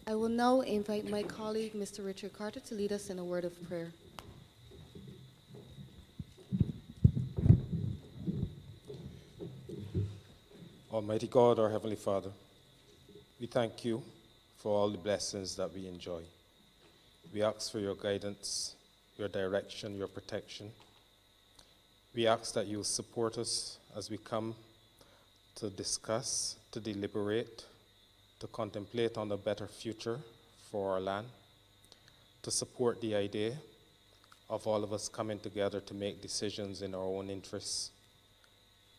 I will now invite my colleague, Mr. Richard Carter, to lead us in a word of prayer. Almighty God, our Heavenly Father, we thank you for all the blessings that we enjoy. We ask for your guidance, your direction, your protection. We ask that you support us as we come to discuss, to deliberate, to contemplate on a better future for our land, to support the idea of all of us coming together to make decisions in our own interests,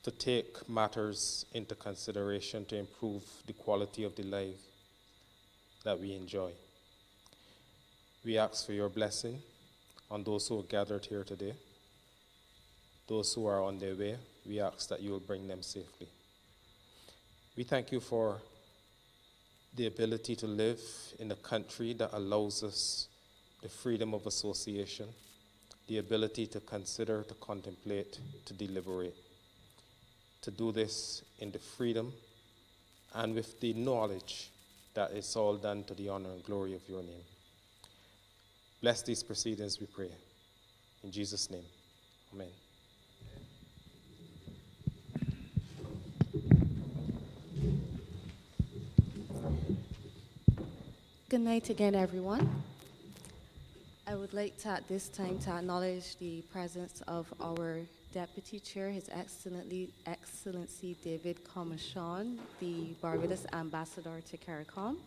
to take matters into consideration to improve the quality of the life that we enjoy. We ask for your blessing on those who are gathered here today. Those who are on their way, we ask that you will bring them safely. We thank you for the ability to live in a country that allows us the freedom of association, the ability to consider, to contemplate, to deliberate, to do this in the freedom and with the knowledge that it's all done to the honor and glory of your name. Bless these proceedings, we pray. In Jesus' name, amen. Good night again, everyone. I would like to, at this time, to acknowledge the presence of our Deputy Chair, His Excellency David Comachon, the Barbados Ambassador to CARICOM.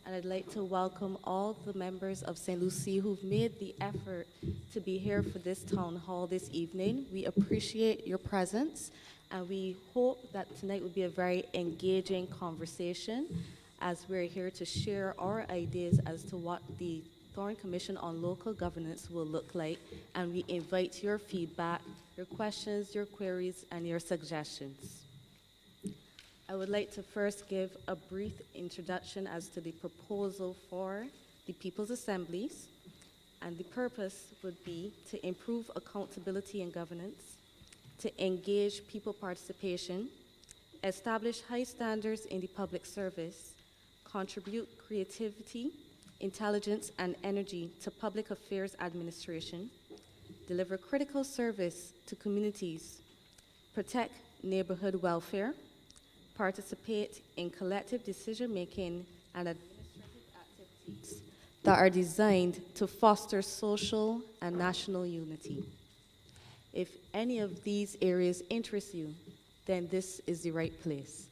And I'd like to welcome all the members of St. Lucie who've made the effort to be here for this town hall this evening. We appreciate your presence, and we hope that tonight will be a very engaging conversation as we're here to share our ideas as to what the Thorne Commission on Local Governance will look like, and we invite your feedback, your questions, your queries, and your suggestions. I would like to first give a brief introduction as to the proposal for the People's Assemblies, and the purpose would be to improve accountability and governance, to engage people participation, establish high standards in the public service, contribute creativity, intelligence, and energy to public affairs administration, deliver critical service to communities, protect neighborhood welfare, participate in collective decision-making and administrative activities that are designed to foster social and national unity. If any of these areas interest you, then this is the right place.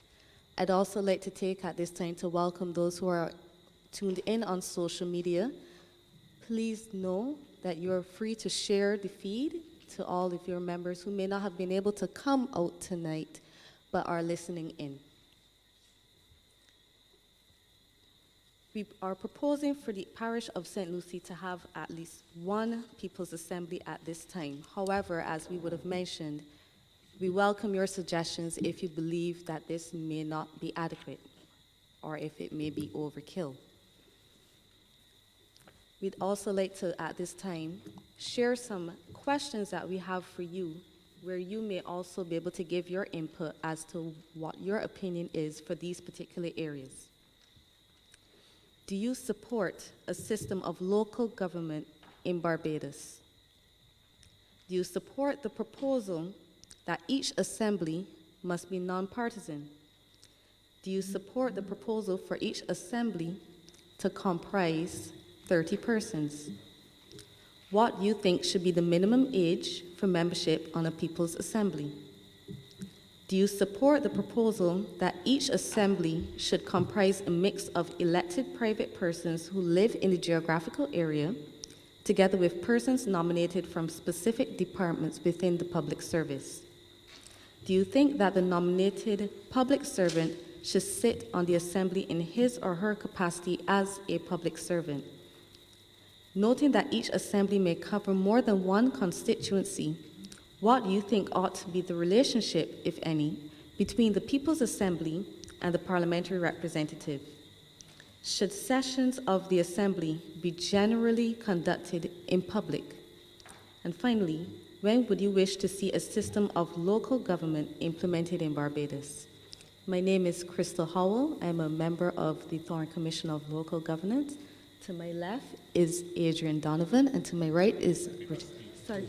I'd also like to take at this time to welcome those who are tuned in on social media. Please know that you're free to share the feed to all of your members who may not have been able to come out tonight but are listening in. We are proposing for the parish of St. Lucie to have at least one People's Assembly at this time. However, as we would have mentioned, we welcome your suggestions if you believe that this may not be adequate or if it may be overkill. We'd also like to, at this time, share some questions that we have for you, where you may also be able to give your input as to what your opinion is for these particular areas. Do you support a system of local government in Barbados? Do you support the proposal that each assembly must be nonpartisan? Do you support the proposal for each assembly to comprise 30 persons? What do you think should be the minimum age for membership on a People's Assembly? Do you support the proposal that each assembly should comprise a mix of elected private persons who live in the geographical area, together with persons nominated from specific departments within the public service? Do you think that the nominated public servant should sit on the assembly in his or her capacity as a public servant? Noting that each assembly may cover more than one constituency, what do you think ought to be the relationship, if any, between the People's Assembly and the parliamentary representative? Should sessions of the Assembly be generally conducted in public? And finally, when would you wish to see a system of local government implemented in Barbados? My name is Crystal Howell. I'm a member of the Thorne Commission of Local Governance. To my left is Adrian Donovan, and to my right is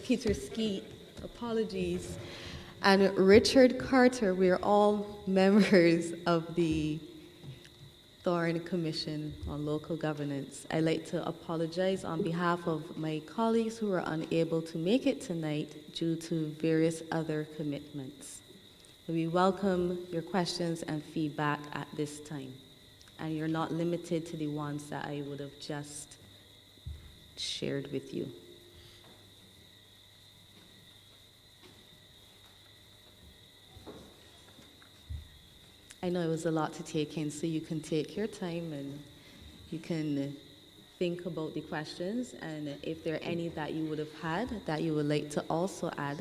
Peter Skeet. Apologies. And Richard Carter. We are all members of the Thorne Commission on Local Governance. I'd like to apologize on behalf of my colleagues who are unable to make it tonight due to various other commitments. We welcome your questions and feedback at this time. And you're not limited to the ones that I would have just shared with you. I know it was a lot to take in, so you can take your time and you can think about the questions, and if there are any that you would have had that you would like to also add,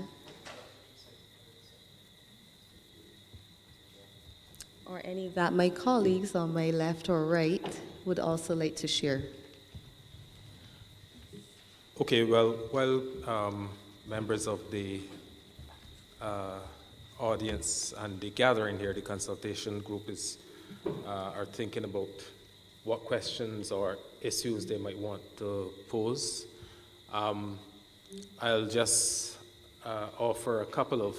or any that my colleagues on my left or right would also like to share. Okay, well, members of the audience and the gathering here, the consultation group are thinking about what questions or issues they might want to pose. I'll just offer a couple of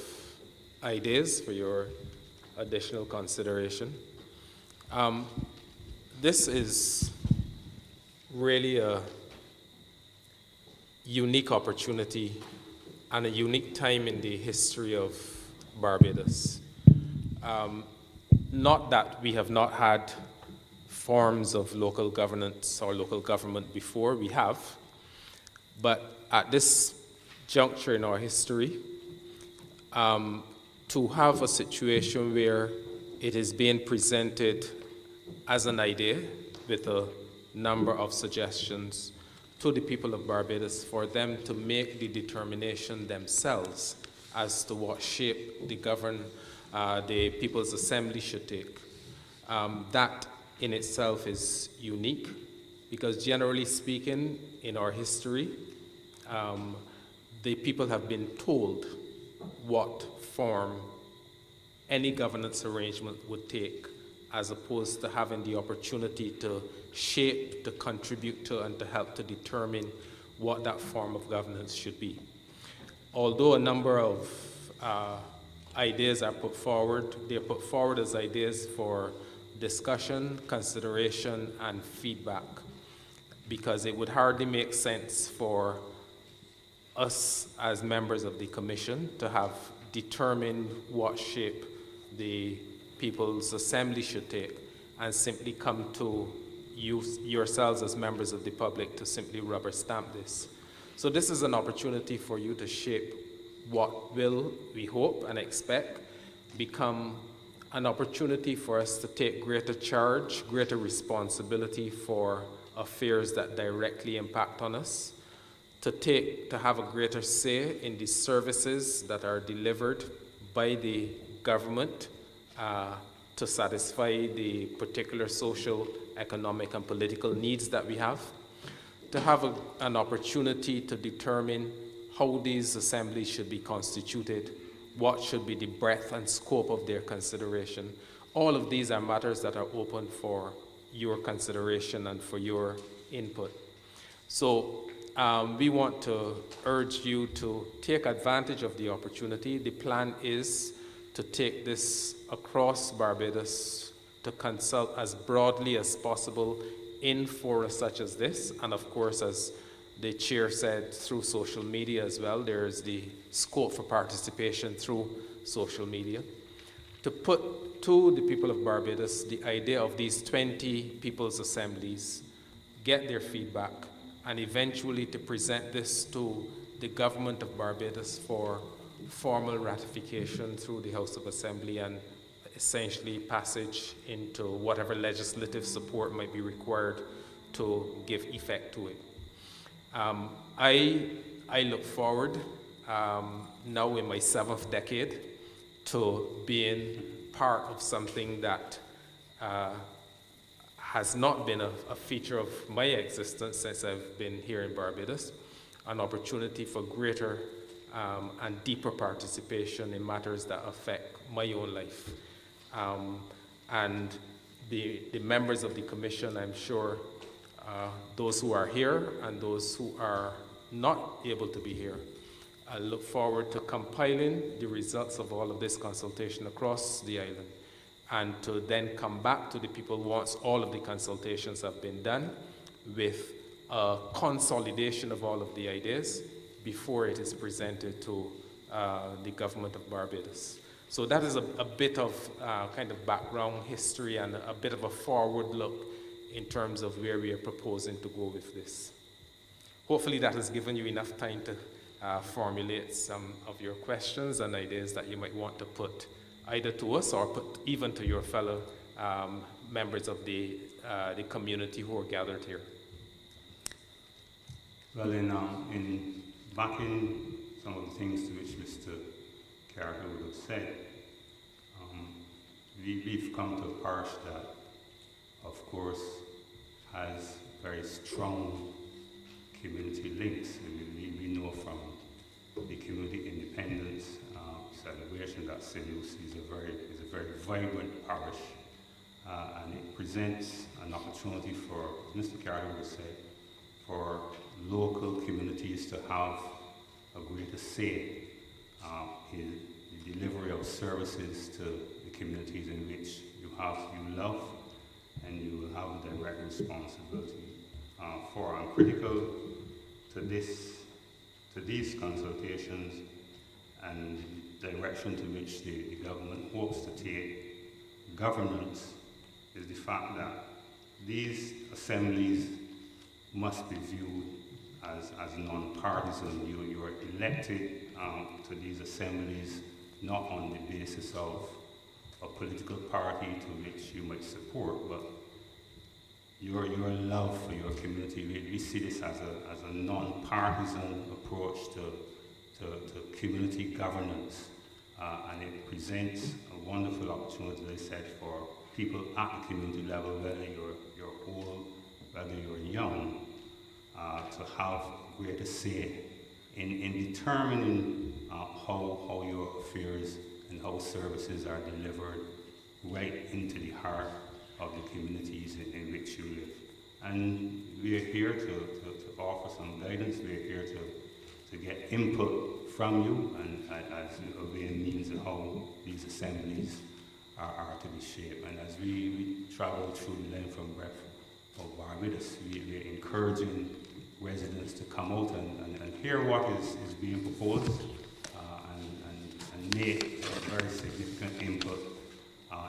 ideas for your additional consideration. This is really a unique opportunity and a unique time in the history of Barbados. Not that we have not had forms of local governance or local government before, we have, but at this juncture in our history, to have a situation where it is being presented as an idea with a number of suggestions to the people of Barbados for them to make the determination themselves as to what shape the People's Assembly should take. That in itself is unique because generally speaking, in our history, the people have been told what form any governance arrangement would take as opposed to having the opportunity to shape, to contribute to, and to help to determine what that form of governance should be. Although a number of ideas are put forward, they're put forward as ideas for discussion, consideration, and feedback, because it would hardly make sense for us as members of the Commission to have determined what shape the People's Assembly should take and simply come to yourselves as members of the public to simply rubber stamp this. So this is an opportunity for you to shape what will, we hope and expect, become an opportunity for us to take greater charge, greater responsibility for affairs that directly impact on us, to have a greater say in the services that are delivered by the government to satisfy the particular social, economic, and political needs that we have, to have an opportunity to determine how these assemblies should be constituted, what should be the breadth and scope of their consideration. All of these are matters that are open for your consideration and for your input. So we want to urge you to take advantage of the opportunity. The plan is to take this across Barbados, to consult as broadly as possible in fora such as this, and of course, as the chair said, through social media as well. There is the scope for participation through social media. To put to the people of Barbados the idea of these 20 people's assemblies, get their feedback, and eventually to present this to the government of Barbados for formal ratification through the House of Assembly and essentially passage into whatever legislative support might be required to give effect to it. I look forward, now in my 7th decade, to being part of something that has not been a feature of my existence since I've been here in Barbados, an opportunity for greater and deeper participation in matters that affect my own life. And the members of the commission, I'm sure, those who are here and those who are not able to be here, I look forward to compiling the results of all of this consultation across the island, and to then come back to the people once all of the consultations have been done with a consolidation of all of the ideas before it is presented to the government of Barbados. So that is a bit of kind of background history and a bit of a forward look in terms of where we are proposing to go with this. Hopefully that has given you enough time to formulate some of your questions and ideas that you might want to put either to us or put even to your fellow members of the community who are gathered here. Well, in backing some of the things to which Mr. Carter would have said, we've come to a parish that, of course, has very strong community links. We know from the community independence celebration that St. Lucy is a very vibrant parish, and it presents an opportunity for, as Mr. Carter would say, for local communities to have a greater say in the delivery of services to the communities in which you love and you have a direct responsibility for. And critical to these consultations and the direction to which the government hopes to take governance is the fact that these assemblies must be viewed as non-partisan. You are elected to these assemblies not on the basis of a political party to which you might support, but your love for your community. We see this as a non-partisan approach to community governance, and it presents a wonderful opportunity, as I said, for people at the community level, whether you're old, whether you're young, to have greater say in determining how your affairs and how services are delivered right into the heart of the communities in which you live. And we are here to offer some guidance. We are here to get input from you and as a way and means of how these assemblies are to be shaped. And as we travel through the length and breadth of Barbados, we are encouraging residents to come out and hear what is being proposed and make a very significant input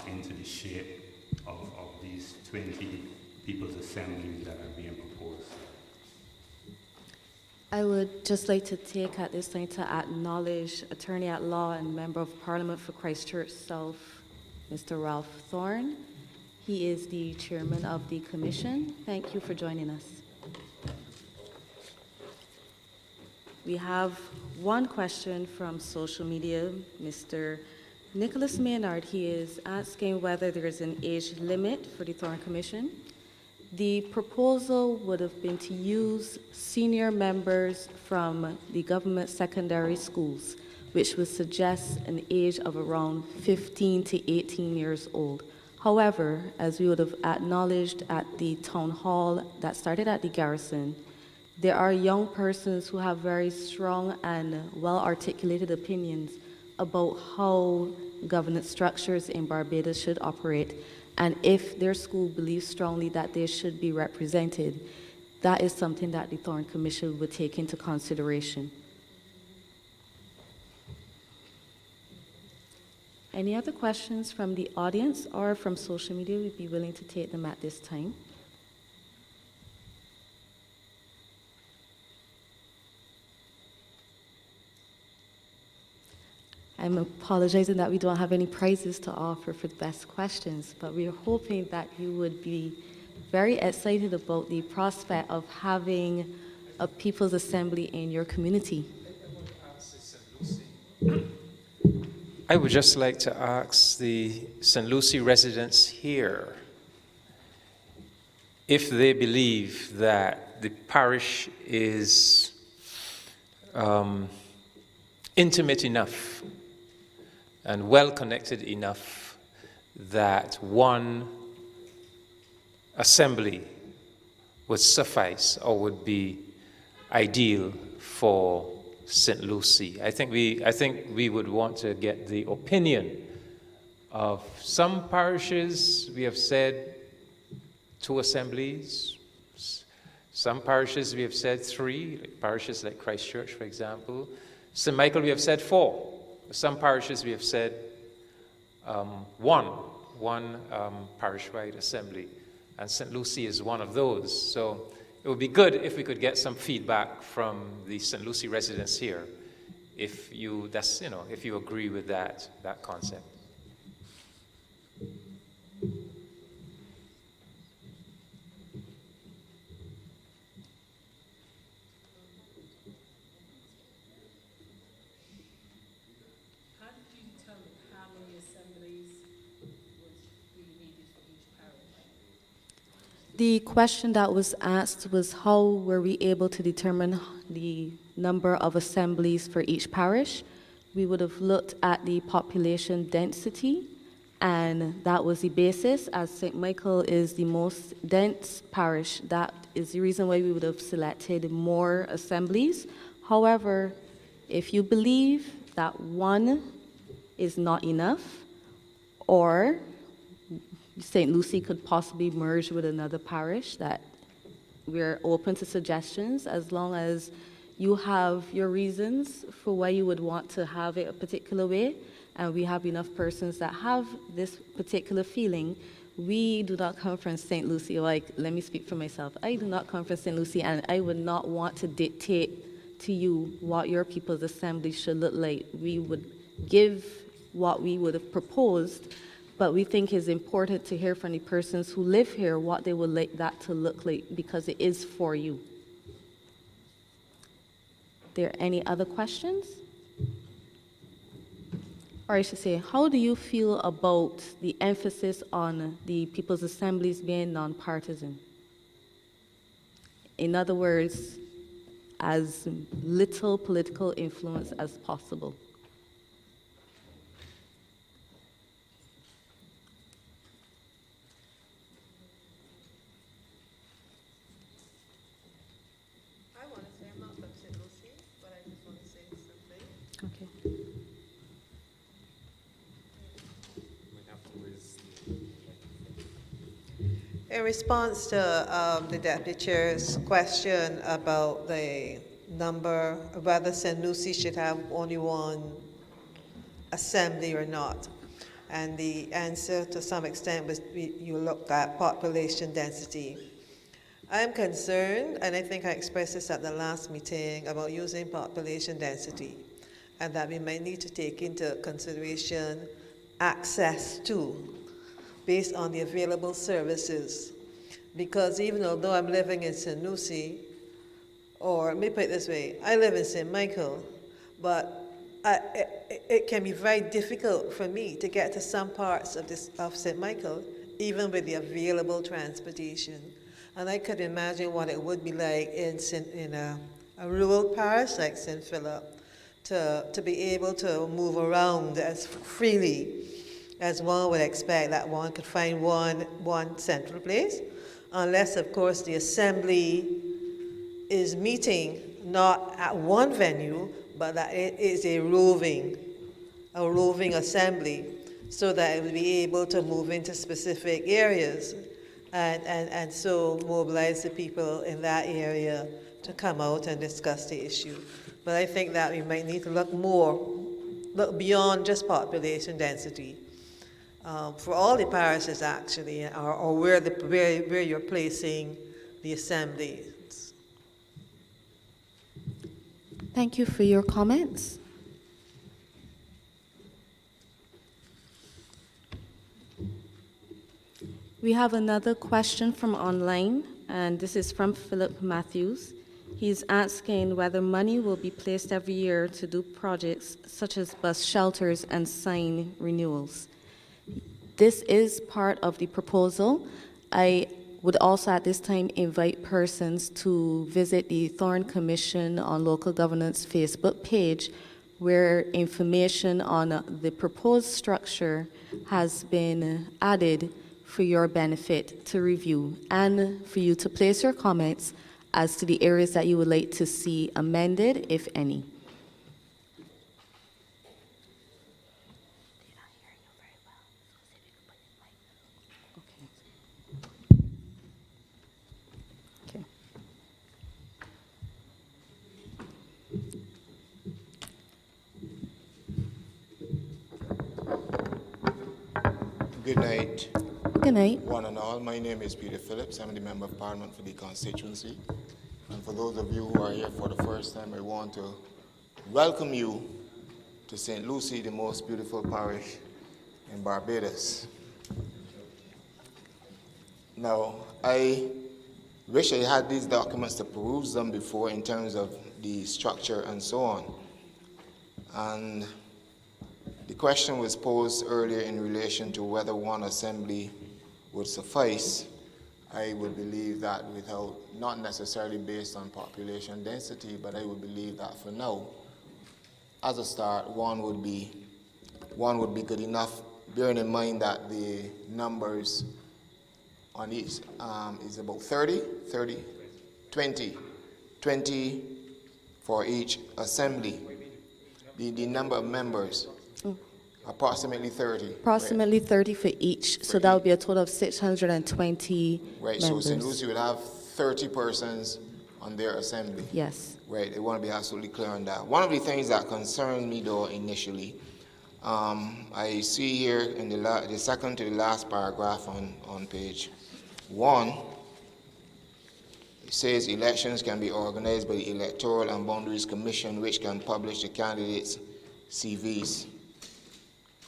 into the shape of these 20 people's assemblies that are being proposed. I would just like to take at this time to acknowledge Attorney at Law and Member of Parliament for Christchurch South, Mr. Ralph Thorne. He is the chairman of the commission. Thank you for joining us. We have one question from social media. Mr. Nicholas Maynard, he is asking whether there is an age limit for the Thorne Commission. The proposal would have been to use senior members from the government secondary schools, which would suggest an age of around 15 to 18 years old. However, as we would have acknowledged at the town hall that started at the garrison, there are young persons who have very strong and well-articulated opinions about how governance structures in Barbados should operate, and if their school believes strongly that they should be represented, that is something that the Thorne Commission would take into consideration. Any other questions from the audience or from social media? We'd be willing to take them at this time. I'm apologizing that we don't have any prizes to offer for the best questions, but we are hoping that you would be very excited about the prospect of having a People's Assembly in your community. I would just like to ask the St. Lucie residents here if they believe that the parish is intimate enough and well-connected enough that one assembly would suffice or would be ideal for St. Lucie. I think we would want to get the opinion of some parishes. We have said 2 assemblies. Some parishes we have said 3, like parishes like Christ Church, for example. St. Michael we have said 4. Some parishes we have said one parish-wide assembly, and St. Lucie is one of those. So it would be good if we could get some feedback from the St. Lucie residents here, if you agree with that concept. The question that was asked was, how were we able to determine the number of assemblies for each parish? We would have looked at the population density, and that was the basis. As St. Michael is the most dense parish, that is the reason why we would have selected more assemblies. However, if you believe that one is not enough, or St. Lucie could possibly merge with another parish, that we're open to suggestions as long as you have your reasons for why you would want to have it a particular way, and we have enough persons that have this particular feeling. We do not come from St. Lucie. Like, let me speak for myself. I do not come from St. Lucie, and I would not want to dictate to you what your people's assembly should look like. We would give what we would have proposed, but we think it's important to hear from the persons who live here what they would like that to look like, because it is for you. There any other questions? Or I should say, how do you feel about the emphasis on the people's assemblies being nonpartisan? In other words, as little political influence as possible. I want to say I'm not from St. Lucie, but I just want to say something. Okay. In response to the Deputy Chair's question about the number, whether St. Lucie should have only one assembly or not, and the answer to some extent was you looked at population density. I'm concerned, and I think I expressed this at the last meeting, about using population density, and that we might need to take into consideration access to, based on the available services. Because even although I'm living in St. Lucie, or let me put it this way, I live in St. Michael, but it can be very difficult for me to get to some parts of St. Michael, even with the available transportation. And I could imagine what it would be like in a rural parish like St. Philip, to be able to move around as freely as one would expect, that one could find one central place, unless, of course, the assembly is meeting not at one venue, but that it is a roving assembly, so that it would be able to move into specific areas and so mobilize the people in that area to come out and discuss the issue. But I think that we might need to look beyond just population density. For all the parishes, actually, or where you're placing the assemblies. Thank you for your comments. We have another question from online, and this is from Philip Matthews. He's asking whether money will be placed every year to do projects such as bus shelters and sign renewals. This is part of the proposal. I would also at this time invite persons to visit the Thorne Commission on Local Governance Facebook page, where information on the proposed structure has been added for your benefit to review and for you to place your comments as to the areas that you would like to see amended, if any. Okay. Good night, Good night. one and all. My name is Peter Phillips. I'm the Member of Parliament for the constituency. And for those of you who are here for the first time, I want to welcome you to St. Lucie, the most beautiful parish in Barbados. Now, I wish I had these documents to peruse them before in terms of the structure and so on. And the question was posed earlier in relation to whether one assembly would suffice. I would believe that without, not necessarily based on population density, but I would believe that for now, as a start, one would be good enough, bearing in mind that the numbers on each is about 20 for each assembly. The number of members, approximately 30. Approximately 30 for each, so that would be a total of 620 Right, members. so St. Lucie would have 30 persons on their assembly. Yes. Right, they want to be absolutely clear on that. One of the things that concerns me, though, initially, I see here in the second to the last paragraph on page 1, it says elections can be organized by the Electoral and Boundaries Commission, which can publish the candidates' CVs.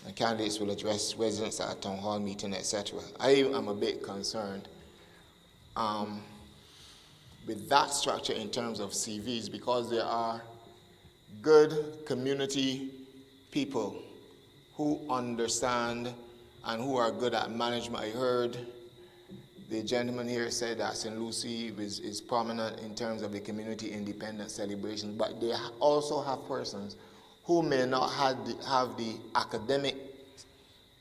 And candidates will address residents at a town hall meeting, etc. I am a bit concerned with that structure in terms of CVs, because there are good community people who understand and who are good at management. I heard the gentleman here said that St. Lucie is prominent in terms of the community independence celebration, but they also have persons who may not have the academic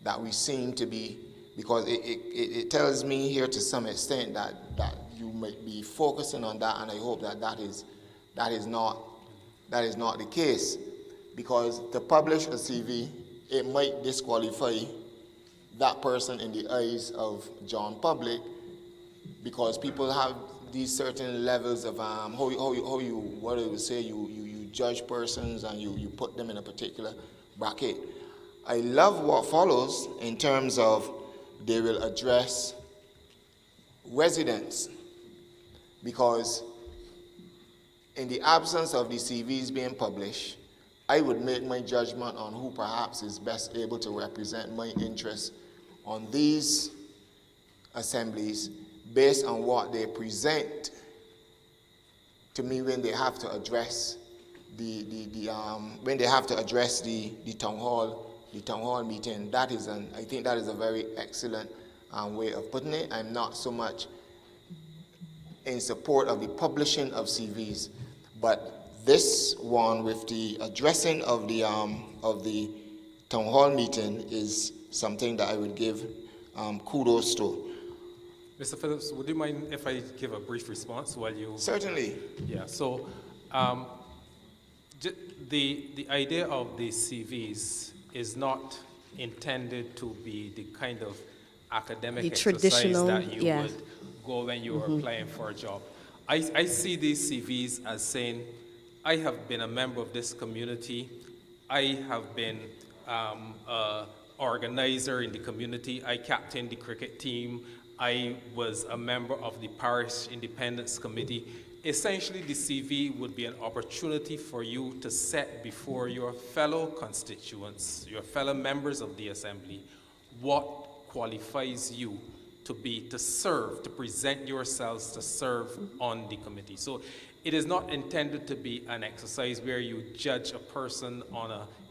that we seem to be, because it tells me here to some extent that you might be focusing on that, and I hope that is not the case, because to publish a CV, it might disqualify that person in the eyes of John public, because people have these certain levels of you judge persons and you put them in a particular bracket. I love what follows in terms of they will address residents, because in the absence of the CVs being published, I would make my judgment on who perhaps is best able to represent my interests on these assemblies based on what they present to me when they have to address the town hall meeting. I think that is a very excellent way of putting it. I'm not so much in support of the publishing of CVs, but this one with the addressing of the town hall meeting is something that I would give kudos to. Mr. Phillips, would you mind if I give a brief response while you... Certainly. Yeah, so the idea of the CVs is not intended to be the kind of academic The exercise traditional, that you yeah. would go when you are applying for a job. I see these CVs as saying, I have been a member of this community, I have been an organizer in the community, I captained the cricket team, I was a member of the Parish Independence Committee. Essentially, the CV would be an opportunity for you to set before your fellow constituents, your fellow members of the Assembly, what qualifies you to serve, to present yourselves to serve on the committee. So it is not intended to be an exercise where you judge a person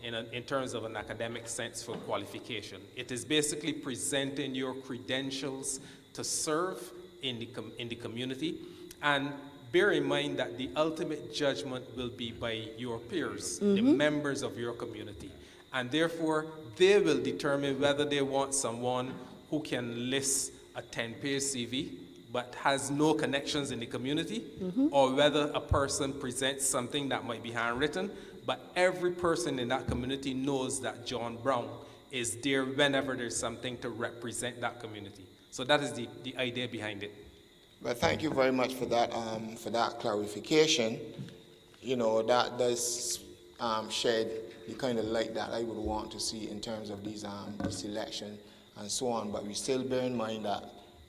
in terms of an academic sense for qualification. It is basically presenting your credentials to serve in the community, and bear in mind that the ultimate judgment will be by your peers, the members of your community. And therefore, they will determine whether they want someone who can list a 10-page CV but has no connections in the community, or whether a person presents something that might be handwritten, but every person in that community knows that John Brown is there whenever there's something to represent that community. So that is the idea behind it. Well, thank you very much for that clarification. You know, that does shed the kind of light that I would want to see in terms of these selection and so on. But we still bear in mind that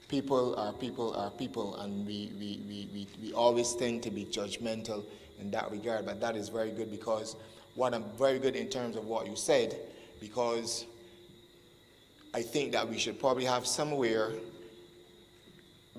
people are people, and we always tend to be judgmental in that regard. But that is very good, because what I'm very good in terms of what you said, because I think that we should probably have somewhere,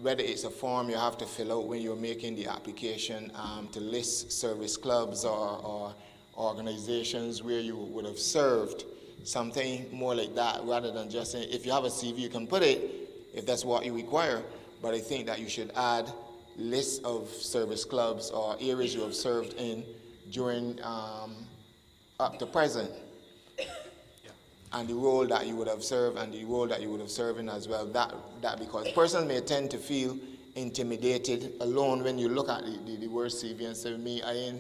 whether it's a form you have to fill out when you're making the application, to list service clubs or organizations where you would have served, something more like that, rather than just saying, if you have a CV, you can put it, if that's what you require. But I think that you should add lists of service clubs or areas you have served in during up to present, and the role that you would have served and the role that you would have served in as well. That because persons may tend to feel intimidated alone when you look at the word CV and say, me, I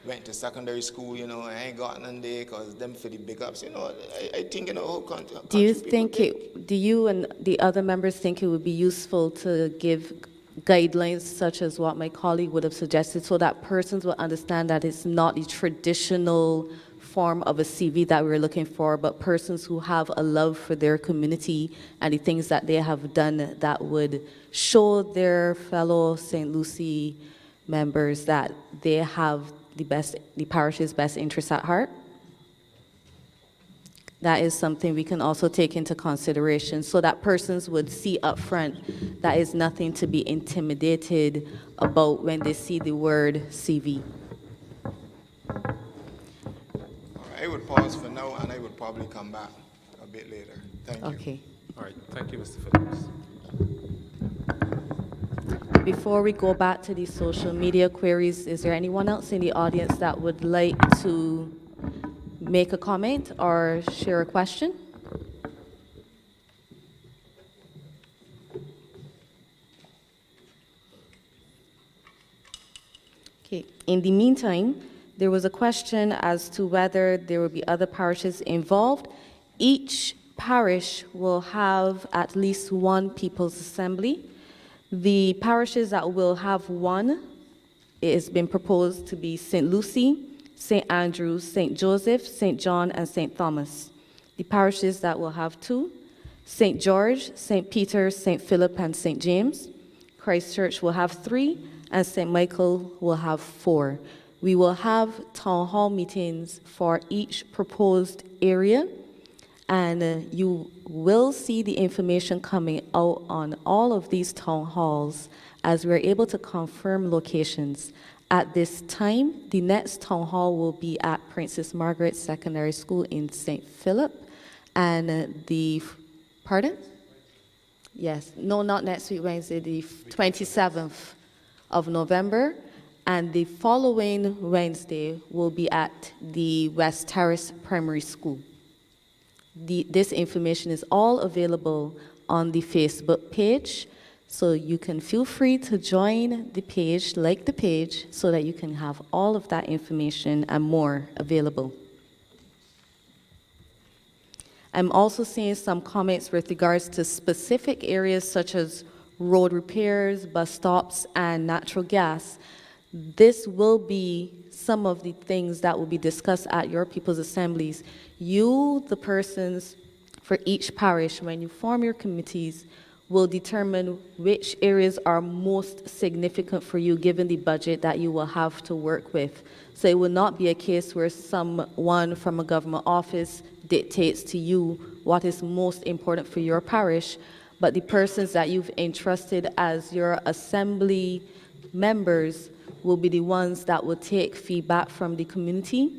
went to secondary school, you know, I ain't got none there because them for the big ups, you know. I think in the whole country. Do you and the other members think it would be useful to give guidelines such as what my colleague would have suggested, so that persons will understand that it's not the traditional form of a CV that we're looking for, but persons who have a love for their community and the things that they have done that would show their fellow St. Lucie members that they have the parish's best interests at heart? That is something we can also take into consideration, so that persons would see up front that is nothing to be intimidated about when they see the word CV. I would pause for now, and I would probably come back a bit later. Thank you. Okay. All right, thank you, Mr. Phillips. Before we go back to the social media queries, is there anyone else in the audience that would like to make a comment or share a question? Okay. In the meantime, there was a question as to whether there will be other parishes involved. Each parish will have at least one People's Assembly. The parishes that will have one, it has been proposed to be St. Lucie, St. Andrew, St. Joseph, St. John, and St. Thomas. The parishes that will have two, St. George, St. Peter, St. Philip, and St. James. Christ Church will have three, and St. Michael will have four. We will have town hall meetings for each proposed area, and you will see the information coming out on all of these town halls as we're able to confirm locations. At this time, the next town hall will be at Princess Margaret Secondary School in St. Philip, and pardon? Yes, no, not next week, Wednesday, the 27th of November. And the following Wednesday will be at the West Terrace Primary School. This information is all available on the Facebook page, so you can feel free to join the page, like the page, so that you can have all of that information and more available. I'm also seeing some comments with regards to specific areas such as road repairs, bus stops, and natural gas. This will be some of the things that will be discussed at your people's assemblies. You, the persons for each parish, when you form your committees, will determine which areas are most significant for you given the budget that you will have to work with. So it will not be a case where someone from a government office dictates to you what is most important for your parish, but the persons that you've entrusted as your assembly members will be the ones that will take feedback from the community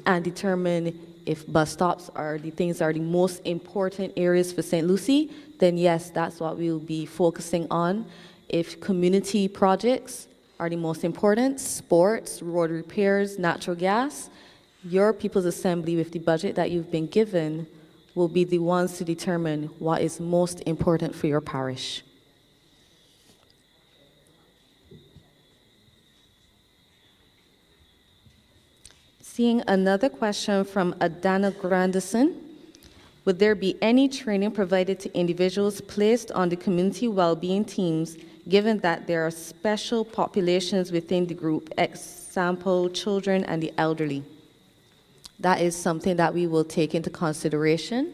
and determine if bus stops are the most important areas for St. Lucie, then yes, that's what we will be focusing on. If community projects, are the most important: sports, road repairs, natural gas. Your People's Assembly, with the budget that you've been given, will be the ones to determine what is most important for your parish. Seeing another question from Adana Grandison. Would there be any training provided to individuals placed on the community well-being teams, given that there are special populations within the group, example, children and the elderly? That is something that we will take into consideration.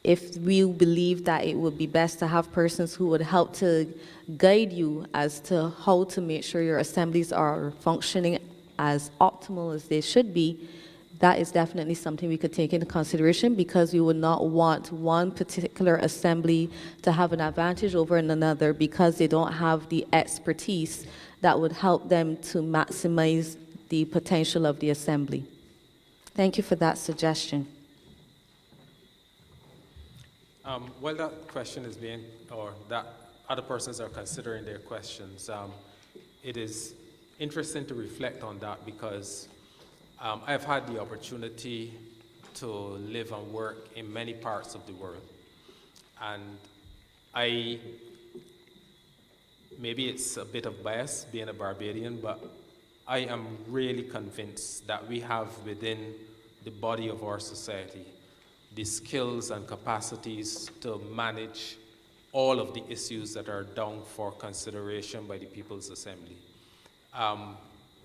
If we believe that it would be best to have persons who would help to guide you as to how to make sure your assemblies are functioning as optimal as they should be, that is definitely something we could take into consideration, because we would not want one particular assembly to have an advantage over another because they don't have the expertise that would help them to maximize the potential of the assembly. Thank you for that suggestion. While that question is being, or that other persons are considering their questions, it is interesting to reflect on that, because I've had the opportunity to live and work in many parts of the world. And maybe it's a bit of bias being a Barbadian, but I am really convinced that we have within the body of our society the skills and capacities to manage all of the issues that are down for consideration by the People's Assembly.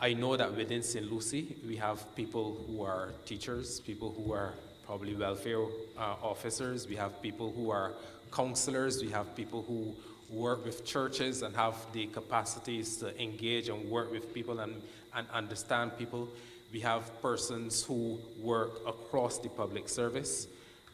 I know that within St. Lucie, we have people who are teachers, people who are probably welfare officers, we have people who are counselors, we have people who work with churches and have the capacities to engage and work with people and understand people. We have persons who work across the public service.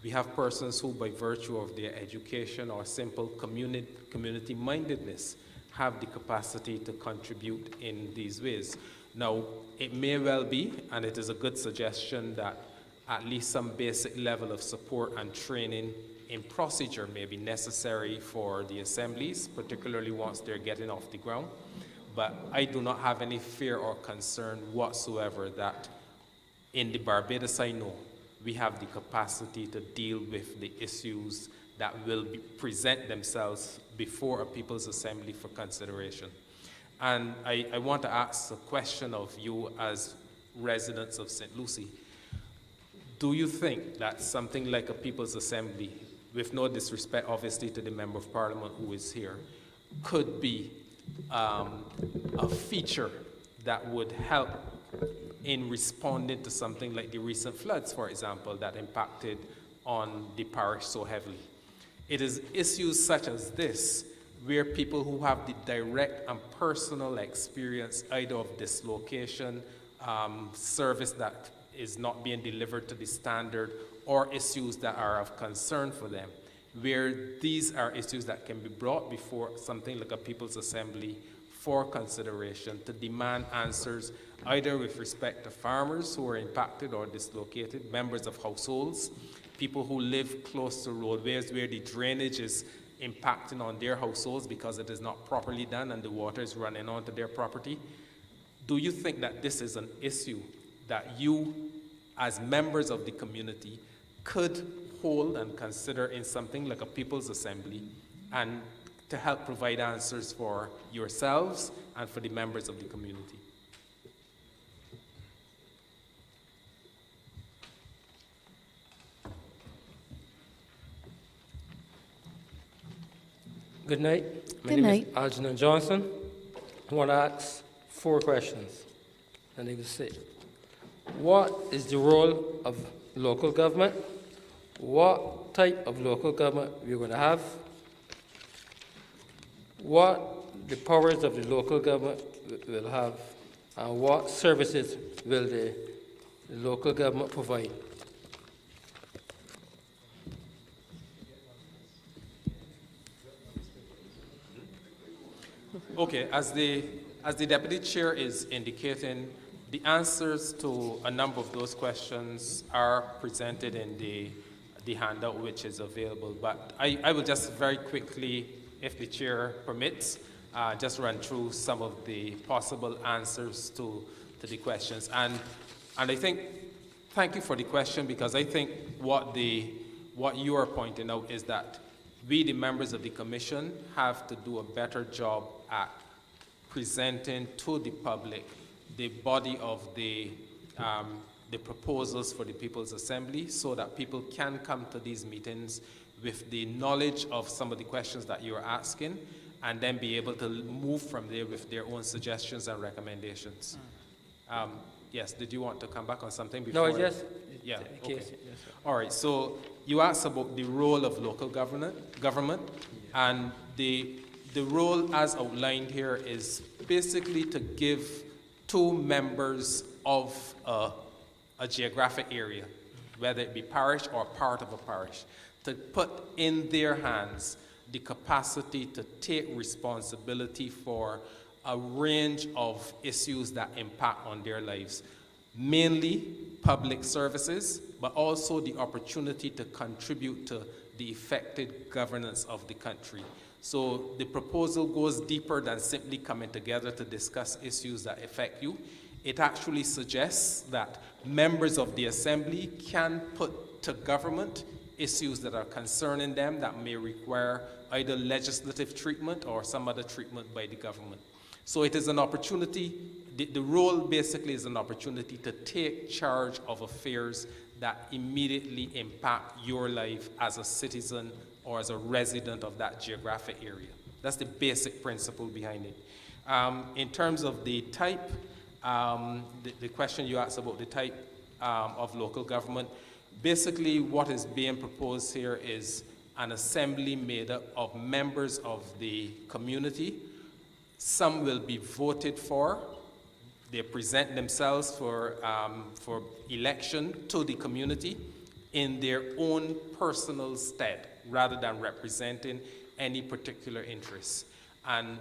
We have persons who, by virtue of their education or simple community mindedness, have the capacity to contribute in these ways. Now, it may well be, and it is a good suggestion, that at least some basic level of support and training in procedure may be necessary for the assemblies, particularly once they're getting off the ground. But I do not have any fear or concern whatsoever that in the Barbados I know, we have the capacity to deal with the issues that will present themselves before a People's Assembly for consideration. And I want to ask a question of you as residents of St. Lucie. Do you think that something like a People's Assembly, with no disrespect obviously to the Member of Parliament who is here, could be a feature that would help in responding to something like the recent floods, for example, that impacted on the parish so heavily? It is issues such as this where people who have the direct and personal experience either of dislocation, service that is not being delivered to the standard, or issues that are of concern for them, where these are issues that can be brought before something like a People's Assembly for consideration to demand answers either with respect to farmers who are impacted or dislocated, members of households, people who live close to roadways where the drainage is impacting on their households because it is not properly done and the water is running onto their property. Do you think that this is an issue that you, as members of the community, could hold and consider in something like a People's Assembly, and to help provide answers for yourselves and for the members of the community? Good night. My Good name night. is Algernon Johnson. I want to ask 4 questions, and they will say, what is the role of local government? What type of local government we're going to have? What the powers of the local government will have, and what services will the local government provide? Okay, as the Deputy Chair is indicating, the answers to a number of those questions are presented in the handout which is available. But I will just very quickly, if the Chair permits, just run through some of the possible answers to the questions. And I think, thank you for the question, because I think what you are pointing out is that we, the members of the commission, have to do a better job at presenting to the public the body of the proposals for the People's Assembly, so that people can come to these meetings with the knowledge of some of the questions that you're asking, and then be able to move from there with their own suggestions and recommendations. Yes, did you want to come back on something before? No, just Yeah, in okay. case. Yes, sir. All right, so you asked about the role of local government, and the role as outlined here is basically to give to members of a geographic area, whether it be parish or part of a parish, to put in their hands the capacity to take responsibility for a range of issues that impact on their lives, mainly public services, but also the opportunity to contribute to the effective governance of the country. So the proposal goes deeper than simply coming together to discuss issues that affect you. It actually suggests that members of the assembly can put to government issues that are concerning them that may require either legislative treatment or some other treatment by the government. So it is an opportunity, the role basically is an opportunity to take charge of affairs that immediately impact your life as a citizen or as a resident of that geographic area. That's the basic principle behind it. In terms of the type, the question you asked about the type of local government, basically what is being proposed here is an assembly made up of members of the community. Some will be voted for. They present themselves for election to the community in their own personal stead, rather than representing any particular interests. And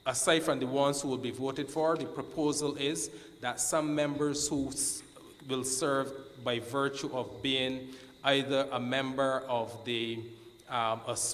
aside from the ones who will be voted for, the proposal is that some members who will serve by virtue of being either a member of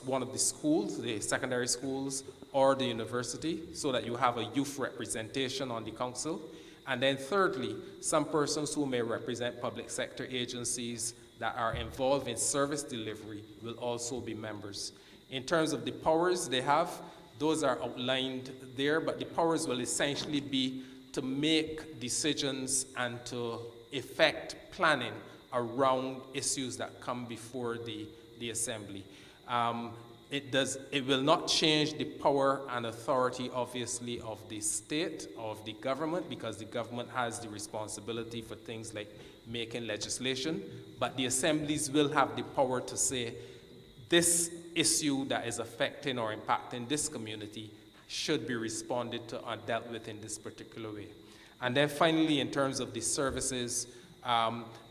one of the schools, the secondary schools, or the university, so that you have a youth representation on the council. And then thirdly, some persons who may represent public sector agencies that are involved in service delivery will also be members. In terms of the powers they have, those are outlined there, but the powers will essentially be to make decisions and to effect planning around issues that come before the assembly. It will not change the power and authority, obviously, of the state, of the government, because the government has the responsibility for things like making legislation, but the assemblies will have the power to say, this issue that is affecting or impacting this community should be responded to or dealt with in this particular way. And then finally, in terms of the services,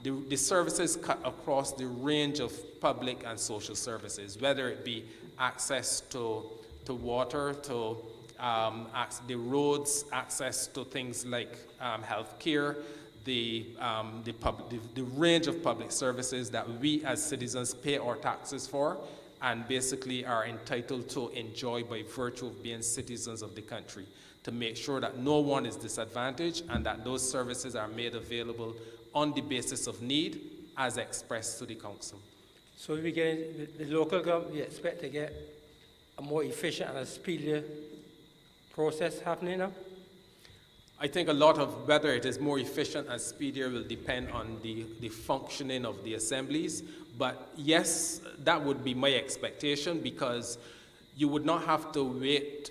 the services cut across the range of public and social services, whether it be access to water, to the roads, access to things like health care, the range of public services that we as citizens pay our taxes for and basically are entitled to enjoy by virtue of being citizens of the country, to make sure that no one is disadvantaged and that those services are made available on the basis of need as expressed to the council. So we get the local government, we expect to get a more efficient and a speedier process happening now? I think a lot of whether it is more efficient and speedier will depend on the functioning of the assemblies. But yes, that would be my expectation, because you would not have to wait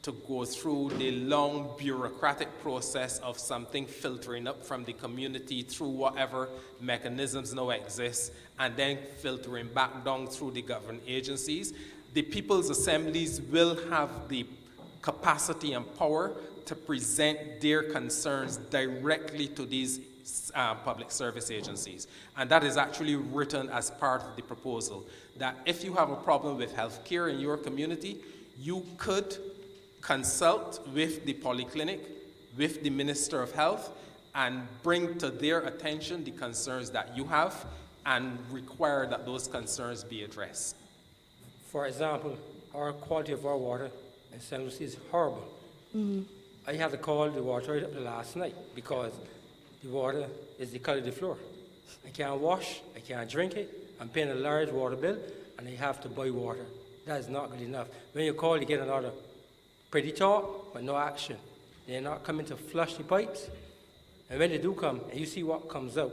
to go through the long bureaucratic process of something filtering up from the community through whatever mechanisms now exist and then filtering back down through the government agencies. The people's assemblies will have the capacity and power to present their concerns directly to these public service agencies. And that is actually written as part of the proposal, that if you have a problem with health care in your community, you could consult with the polyclinic, with the Minister of Health, and bring to their attention the concerns that you have and require that those concerns be addressed. For example, our quality of our water in St. Lucie is horrible. I had to call the water right up to last night because the water is the color of the floor. I can't wash, I can't drink it, I'm paying a large water bill, and I have to buy water. That is not good enough. When you call, you get another pretty talk, but no action. They're not coming to flush the pipes. And when they do come, and you see what comes out,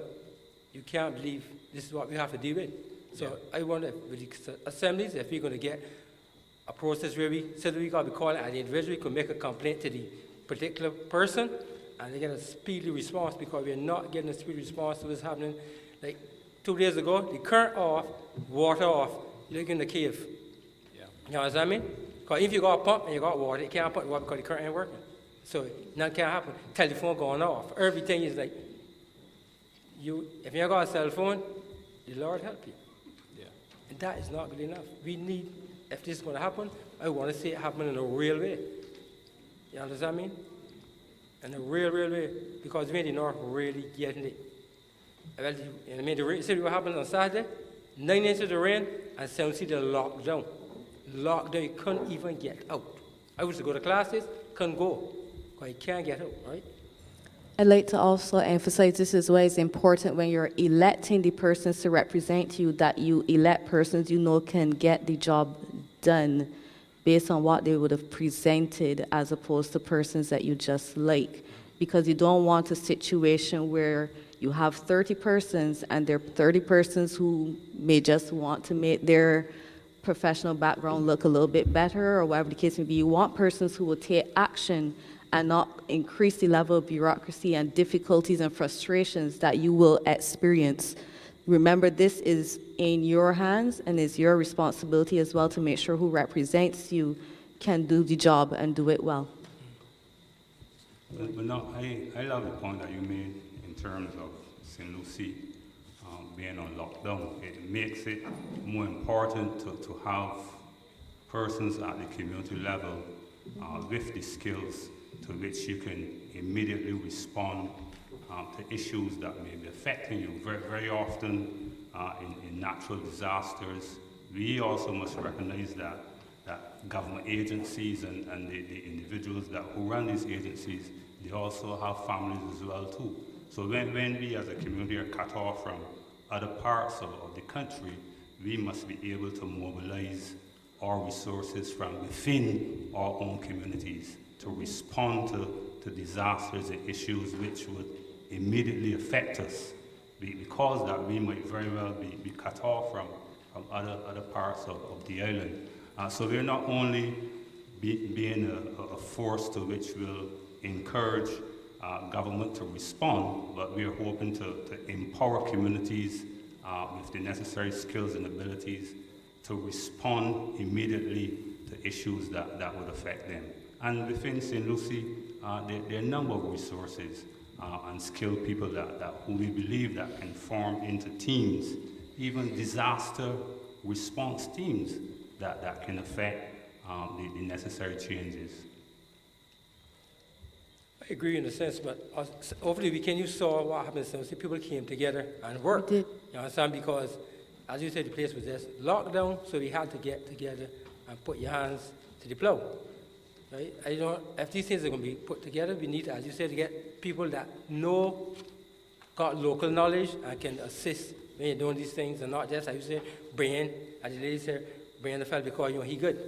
you can't believe this is what we have to deal with. So I wonder, with the assemblies, if we're going to get a process where we said we got to be calling, and the individual could make a complaint to the particular person, and they get a speedy response, because we're not getting a speedy response to what's happening. Like 2 days ago, the current off, water off, you're like in the cave. Yeah. You know what I mean? Because if you got a pump and you got water, you can't pump water because the current ain't working. So nothing can happen. Telephone going off. Everything is like, if you ain't got a cell phone, the Lord help you. Yeah. And that is not good enough. We need, if this is going to happen, I want to see it happen in a real way. You understand me? In a real way. Because we in the north really getting it. Well, I mean, see what happened on Saturday? 9 inches of rain, and 7 see the lockdown. Lockdown, you couldn't even get out. I used to go to classes, couldn't go. Because you can't get out, right? I'd like to also emphasize this is why it's important when you're electing the persons to represent you, that you elect persons you know can get the job done based on what they would have presented, as opposed to persons that you just like. Because you don't want a situation where you have 30 persons and there are 30 persons who may just want to make their professional background look a little bit better, or whatever the case may be. You want persons who will take action and not increase the level of bureaucracy and difficulties and frustrations that you will experience. Remember, this is in your hands, and it's your responsibility as well to make sure who represents you can do the job and do it well. But no, I love the point that you made in terms of St. Lucie being on lockdown. It makes it more important to have persons at the community level with the skills to which you can immediately respond to issues that may be affecting you. Very, very often in natural disasters, we also must recognize that government agencies and the individuals who run these agencies, they also have families as well too. So when we as a community are cut off from other parts of the country, we must be able to mobilize our resources from within our own communities to respond to disasters and issues which would immediately affect us, because that we might very well be cut off from other parts of the island. So we're not only being a force to which will encourage government to respond, but we are hoping to empower communities with the necessary skills and abilities to respond immediately to issues that would affect them. And within St. Lucie, there are a number of resources and skilled people who we believe that can form into teams, even disaster response teams that can affect the necessary changes. I agree in a sense, but over the weekend you saw what happened. So people came together and worked. We did. You understand? Because, as you said, the place was just lockdown, so we had to get together and put your hands to the plow. Right? If these things are going to be put together, we need, as you said, to get people that got local knowledge and can assist when you're doing these things, and not just, as you said, bring, as the lady said, bring the fellow because he good.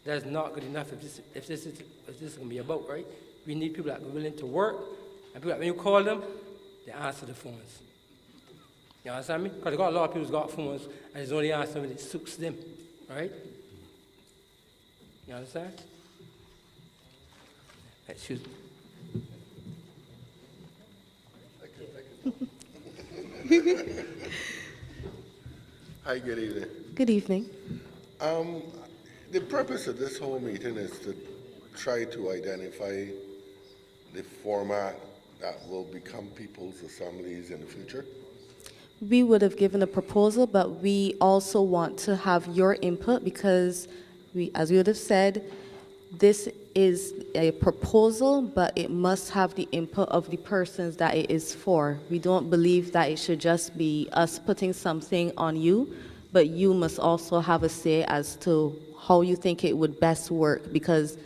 That's not good enough if this is going to be about, right? We need people that are willing to work, and people that when you call them, they answer the phones. You understand me? Because a lot of people who's got phones, and it's only answer when it suits them, right? You understand? Excuse me. Hi, good evening. Good evening. The purpose of this whole meeting is to try to identify the format that will become people's assemblies in the future. We would have given a proposal, but we also want to have your input because as we would have said, this is a proposal, but it must have the input of the persons that it is for. We don't believe that it should just be us putting something on you, but you must also have a say as to how you think it would best work, because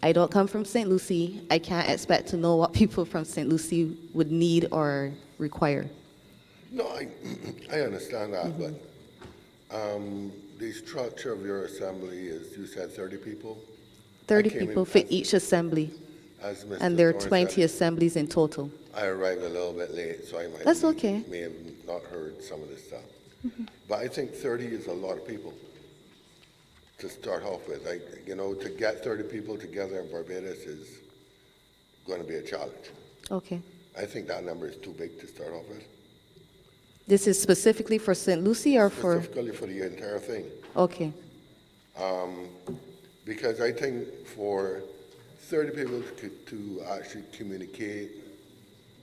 I don't come from St. Lucie. I can't expect to know what people from St. Lucie would need or require. No, I understand that, but the structure of your assembly is, you said 30 people? 30 came in people for as- each assembly, As Mr. and there are Thorne 20 said, assemblies in total. I arrived a little bit late, so I might That's okay. may have not heard some of this stuff. But I think 30 is a lot of people to start off with. To get 30 people together in Barbados is going to be a challenge. Okay. I think that number is too big to start off with, This is specifically for St. Lucie or for? specifically for the entire thing. Okay. Because I think for 30 people to actually communicate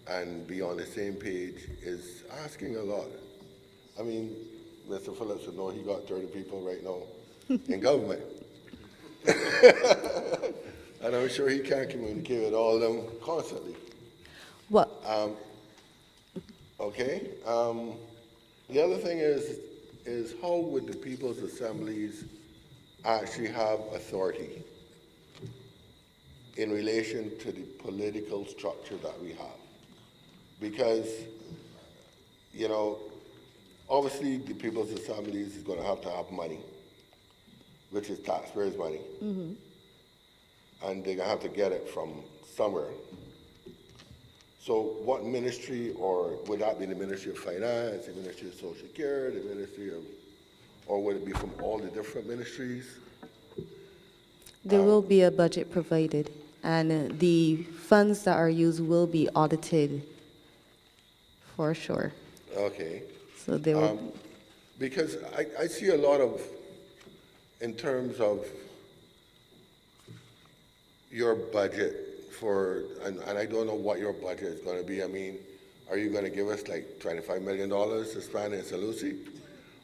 and be on the same page is asking a lot. I mean, Mr. Phillips would know he got 30 people right now in government. And I'm sure he can't communicate with all of them constantly. What? Okay? The other thing is how would the people's assemblies actually have authority in relation to the political structure that we have? Because, obviously the people's assemblies is going to have money, which is taxpayers' money. Mm-hmm. And they're going to have to get it from somewhere. So what ministry, or would that be the Ministry of Finance, the Ministry of Social Security, the Ministry of, or would it be from all the different ministries? There will be a budget provided, and the funds that are used will be audited for sure. Okay. So there will, Because I see a lot of, in terms of your budget for, and I don't know what your budget is going to be. I mean, are you going to give us like $25 million to spend in St. Lucie?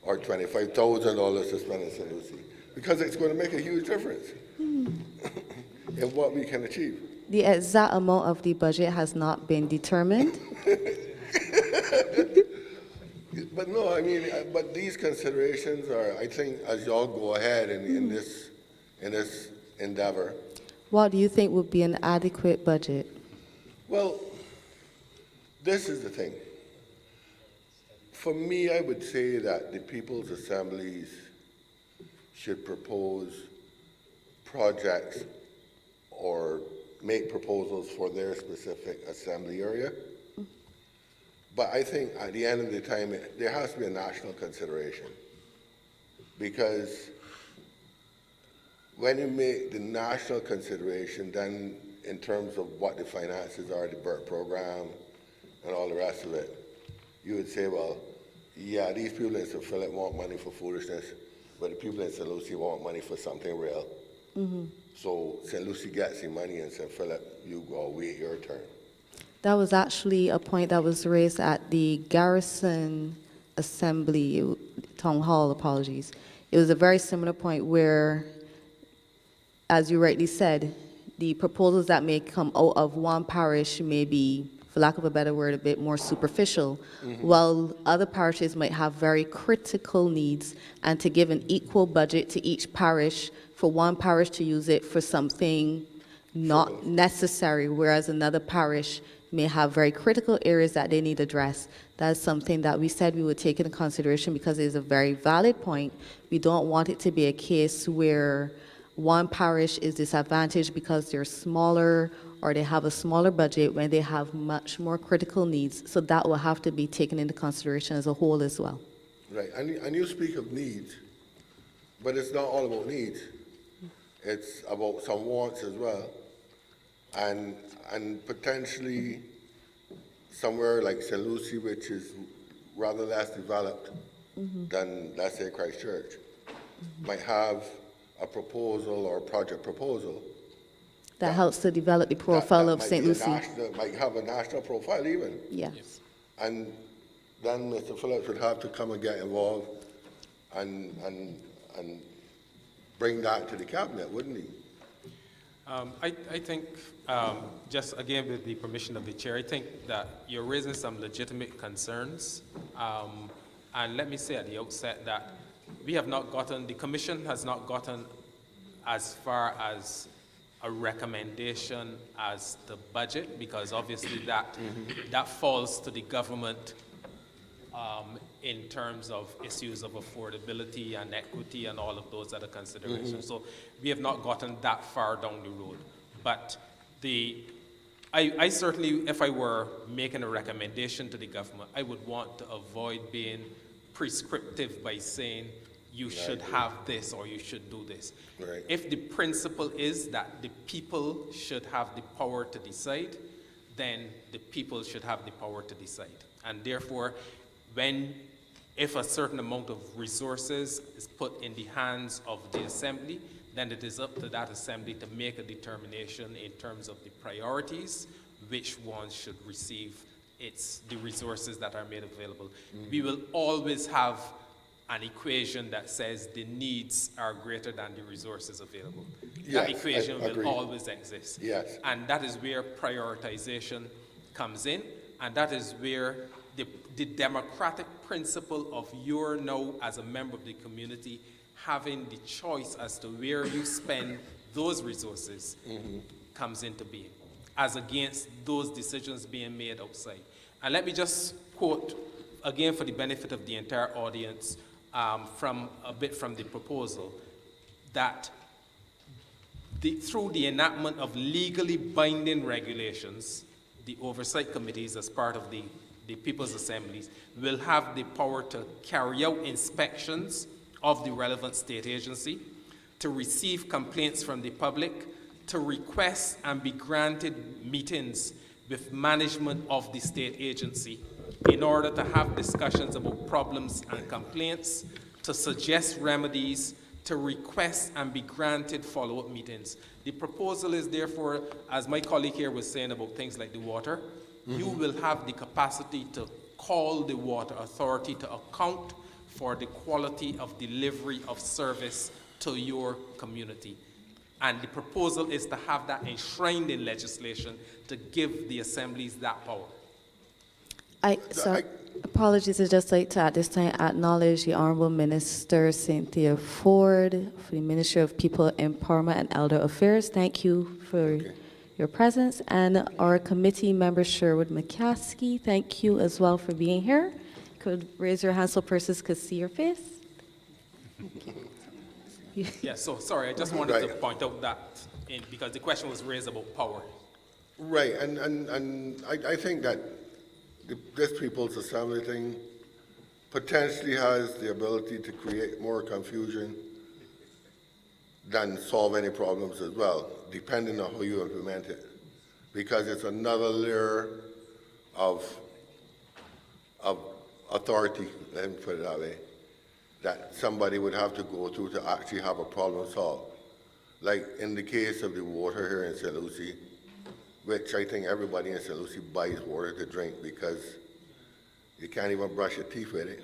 Or $25,000 to spend in St. Lucie? Because it's going to make a huge difference in what we can achieve. the exact amount of the budget has not been determined. But no, I mean, but these considerations are, I think, as y'all go ahead in this endeavor. What do you think would be an adequate budget? Well, this is the thing. For me, I would say that the people's assemblies should propose projects or make proposals for their specific assembly area. But I think at the end of the time, there has to be a national consideration. Because when you make the national consideration, then in terms of what the finances are, the BERT program, and all the rest of it, you would say, well, yeah, these people in St. Philip want money for foolishness, but the people in St. Lucie want money for something real. Mm-hmm. So St. Lucie gets the money, and St. Philip, you go wait your turn. That was actually a point that was raised at the Garrison Assembly, Town Hall, apologies. It was a very similar point where, as you rightly said, the proposals that may come out of one parish may be, for lack of a better word, a bit more superficial, while other parishes might have very critical needs, and to give an equal budget to each parish, for one parish to use it for something not necessary, whereas another parish may have very critical areas that they need addressed. That's something that we said we would take into consideration because it is a very valid point. We don't want it to be a case where one parish is disadvantaged because they're smaller or they have a smaller budget when they have much more critical needs. So that will have to be taken into consideration as a whole as well. Right, and you speak of needs, but it's not all about needs. It's about some wants as well. And potentially somewhere like St. Lucie, which is rather less developed than, let's say, Christchurch, might have a proposal or a project proposal That helps to develop the profile of might St. be Lucie. might have a national profile even. Yes. And then Mr. Phillips would have to come and get involved and bring that to the cabinet, wouldn't he? I think, just again with the permission of the chair, I think that you're raising some legitimate concerns. And let me say at the outset that we have not gotten, the commission has not gotten as far as a recommendation as the budget, because obviously that falls to the government in terms of issues of affordability and equity and all of those other considerations. So we have not gotten that far down the road. But I certainly, if I were making a recommendation to the government, I would want to avoid being prescriptive by saying you should have this or you should do this. Right. If the principle is that the people should have the power to decide, then the people should have the power to decide. And therefore, if a certain amount of resources is put in the hands of the assembly, then it is up to that assembly to make a determination in terms of the priorities, which ones should receive the resources that are made available. We will always have an equation that says the needs are greater than the resources available. That Yes, equation I will agree. always exist. Yes. And that is where prioritization comes in, and that is where the democratic principle of you're now, as a member of the community, having the choice as to where you spend those resources comes into being, as against those decisions being made outside. And let me just quote, again for the benefit of the entire audience, from a bit from the proposal, that through the enactment of legally binding regulations, the oversight committees, as part of the People's Assemblies, will have the power to carry out inspections of the relevant state agency, to receive complaints from the public, to request and be granted meetings with management of the state agency in order to have discussions about problems and complaints, to suggest remedies, to request and be granted follow-up meetings. The proposal is therefore, as my colleague here was saying about things like the water, you will have the capacity to call the water authority to account for the quality of delivery of service to your community. And the proposal is to have that enshrined in legislation to give the assemblies that power. Apologies, I'd just like to at this time acknowledge the Honorable Minister Cynthia Ford for the Ministry of People Empowerment and Elder Affairs. Thank you for your presence. And our committee member Sherwood McCaskey, thank you as well for being here. Could raise your hand so persons could see your face. Yeah, so sorry, I just wanted to point out that because the question was raised about power. Right, and I think that this People's Assembly thing potentially has the ability to create more confusion than solve any problems as well, depending on how you implement it. Because it's another layer of authority, let me put it that way, that somebody would have to go through to actually have a problem solved. Like in the case of the water here in St. Lucie, which I think everybody in St. Lucie buys water to drink because you can't even brush your teeth with it.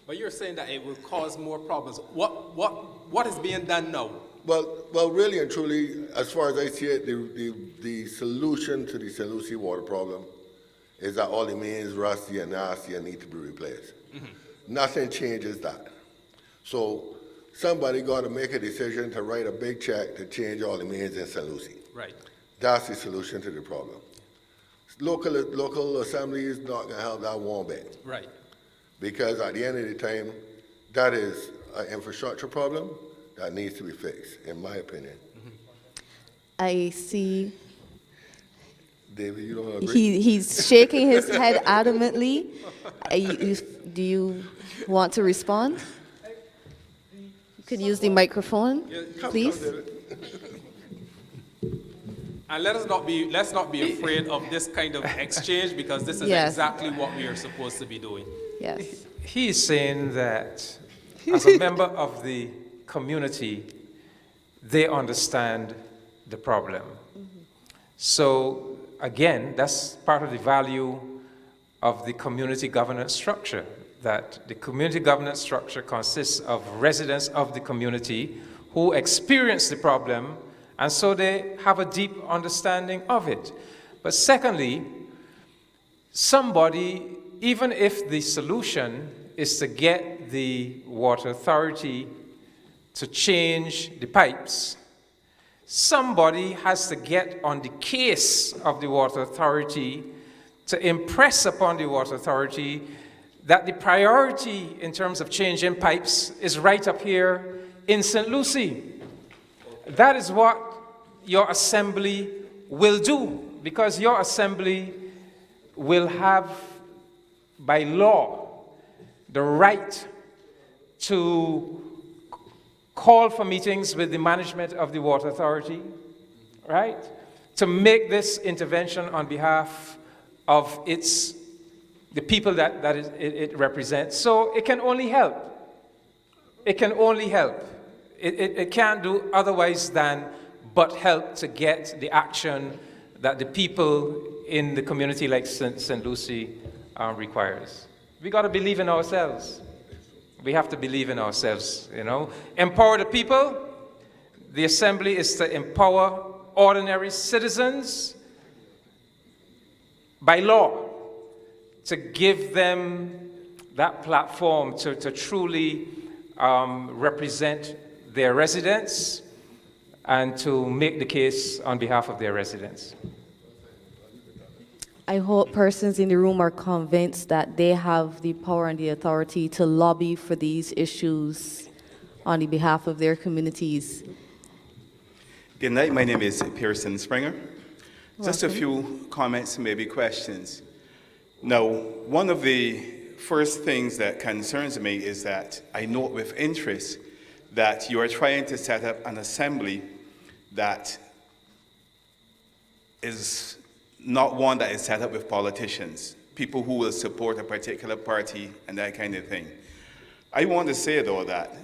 But you're saying that it will cause more problems. What is being done now? Well, really and truly, as far as I see it, the solution to the St. Lucie water problem is that all the mains rusty and nasty and need to be replaced. Nothing changes that. So somebody got to make a decision to write a big check to change all the mains in St. Lucie. Right. That's the solution to the problem. Local assembly is not going to help that one bit. Right. Because at the end of the time, that is an infrastructure problem that needs to be fixed, in my opinion. I see David, you don't agree? he's shaking his head adamantly. Do you want to respond? You could use the microphone, please. And let's not be afraid of this kind of exchange, because this is exactly what we are supposed to be doing. Yes. He is saying that as a member of the community, they understand the problem. So again, that's part of the value of the community governance structure, that the community governance structure consists of residents of the community who experience the problem, and so they have a deep understanding of it. But secondly, somebody, even if the solution is to get the water authority to change the pipes, somebody has to get on the case of the water authority to impress upon the water authority that the priority in terms of changing pipes is right up here in St. Lucie. That is what your assembly will do, because your assembly will have, by law, the right to call for meetings with the management of the water authority, right? To make this intervention on behalf of the people that it represents. So it can only help. It can only help. It can't do otherwise than but help to get the action that the people in the community like St. Lucie requires. We got to believe in ourselves. We have to believe in ourselves, you know. Empower the people. The assembly is to empower ordinary citizens by law, to give them that platform to truly represent their residents and to make the case on behalf of their residents. I hope persons in the room are convinced that they have the power and the authority to lobby for these issues on the behalf of their communities. Good night. My name is Pearson Springer. Just a few comments, maybe questions. Now, one of the first things that concerns me is that I note with interest that you are trying to set up an assembly that is not one that is set up with politicians, people who will support a particular party and that kind of thing. I want to say, though, that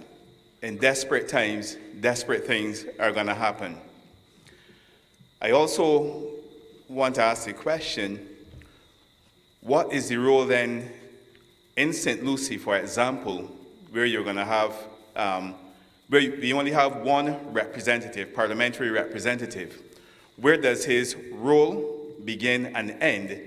in desperate times, desperate things are going to happen. I also want to ask the question, what is the role then in St. Lucie, for example, where you're going to have, where you only have one representative, parliamentary representative? Where does his role begin and end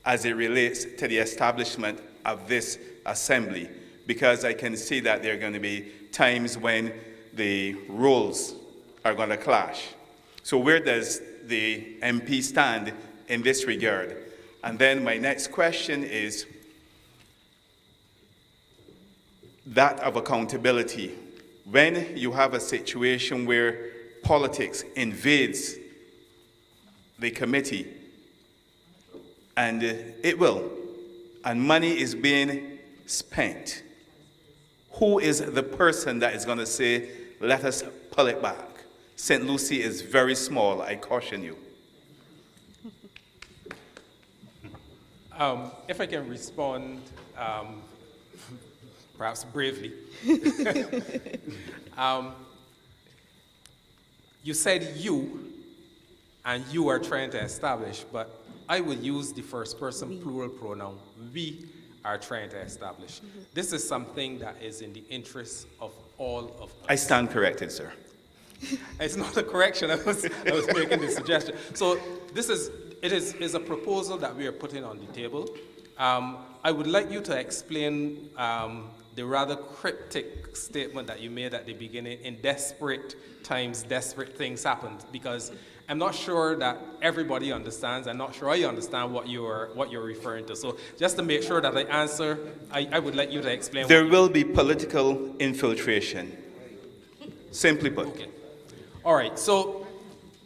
as it relates to the establishment of this assembly? Because I can see that there are going to be times when the roles are going to clash. So where does the MP stand in this regard? And then my next question is that of accountability. When you have a situation where politics invades the committee, and it will, and money is being spent, who is the person that is going to say, let us pull it back? St. Lucie is very small, I caution you. If I can respond, perhaps bravely. You said you, and you are trying to establish, but I would use the first person plural pronoun. We are trying to establish. This is something that is in the interest of all of us. I stand corrected, sir. It's not a correction. I was making the suggestion. So it is a proposal that we are putting on the table. I would like you to explain the rather cryptic statement that you made at the beginning. In desperate times, desperate things happen, because I'm not sure that everybody understands. I'm not sure I understand what you're referring to. So just to make sure that I answer, I would like you to explain. There will be political infiltration, simply put. Okay. All right. So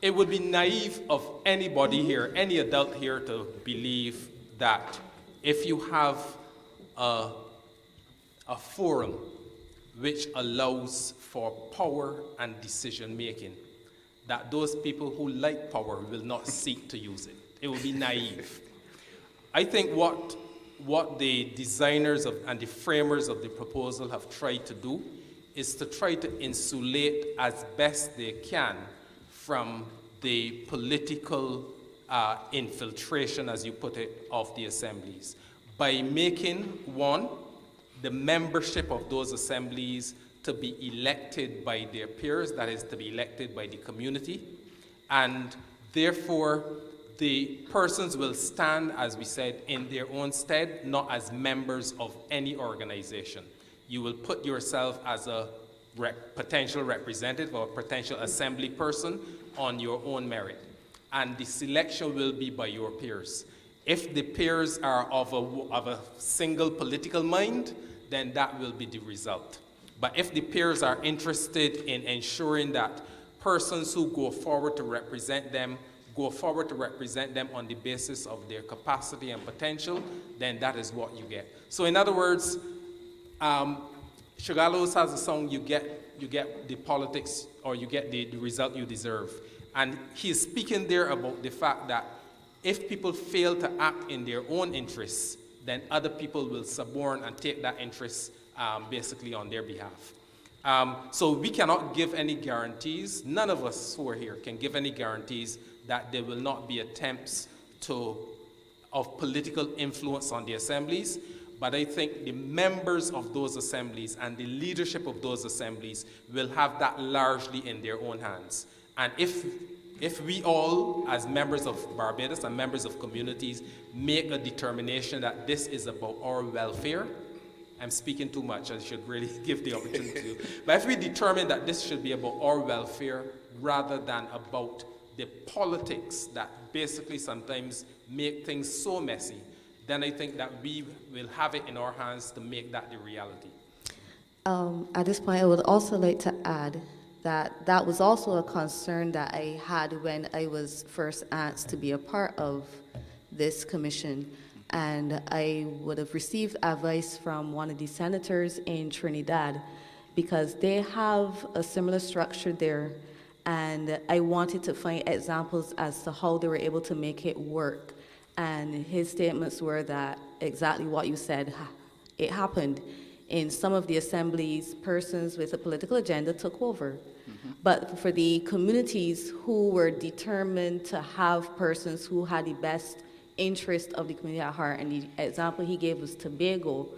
it would be naive of anybody here, any adult here, to believe that if you have a forum which allows for power and decision making, that those people who like power will not seek to use it. It would be naive. I think what the designers and the framers of the proposal have tried to do is to try to insulate as best they can from the political infiltration, as you put it, of the assemblies, by making, one, the membership of those assemblies to be elected by their peers, that is, to be elected by the community, and therefore the persons will stand, as we said, in their own stead, not as members of any organization. You will put yourself as a potential representative or potential assembly person on your own merit. And the selection will be by your peers. If the peers are of a single political mind, then that will be the result. But if the peers are interested in ensuring that persons who go forward to represent them on the basis of their capacity and potential, then that is what you get. So in other words, Sugarloaf has a song, you get the politics, or you get the result you deserve. And he's speaking there about the fact that if people fail to act in their own interests, then other people will suborn and take that interest basically on their behalf. So we cannot give any guarantees. None of us who are here can give any guarantees that there will not be attempts of political influence on the assemblies. But I think the members of those assemblies and the leadership of those assemblies will have that largely in their own hands. And if we all, as members of Barbados and members of communities, make a determination that this is about our welfare, I'm speaking too much, I should really give the opportunity to. But if we determine that this should be about our welfare rather than about the politics that basically sometimes make things so messy, then I think that we will have it in our hands to make that the reality. At this point, I would also like to add that that was also a concern that I had when I was first asked to be a part of this commission. And I would have received advice from one of the senators in Trinidad because they have a similar structure there. And I wanted to find examples as to how they were able to make it work. And his statements were that exactly what you said, it happened. In some of the assemblies, persons with a political agenda took over. But for the communities who were determined to have persons who had the best interest of the community at heart, and the example he gave was Tobago,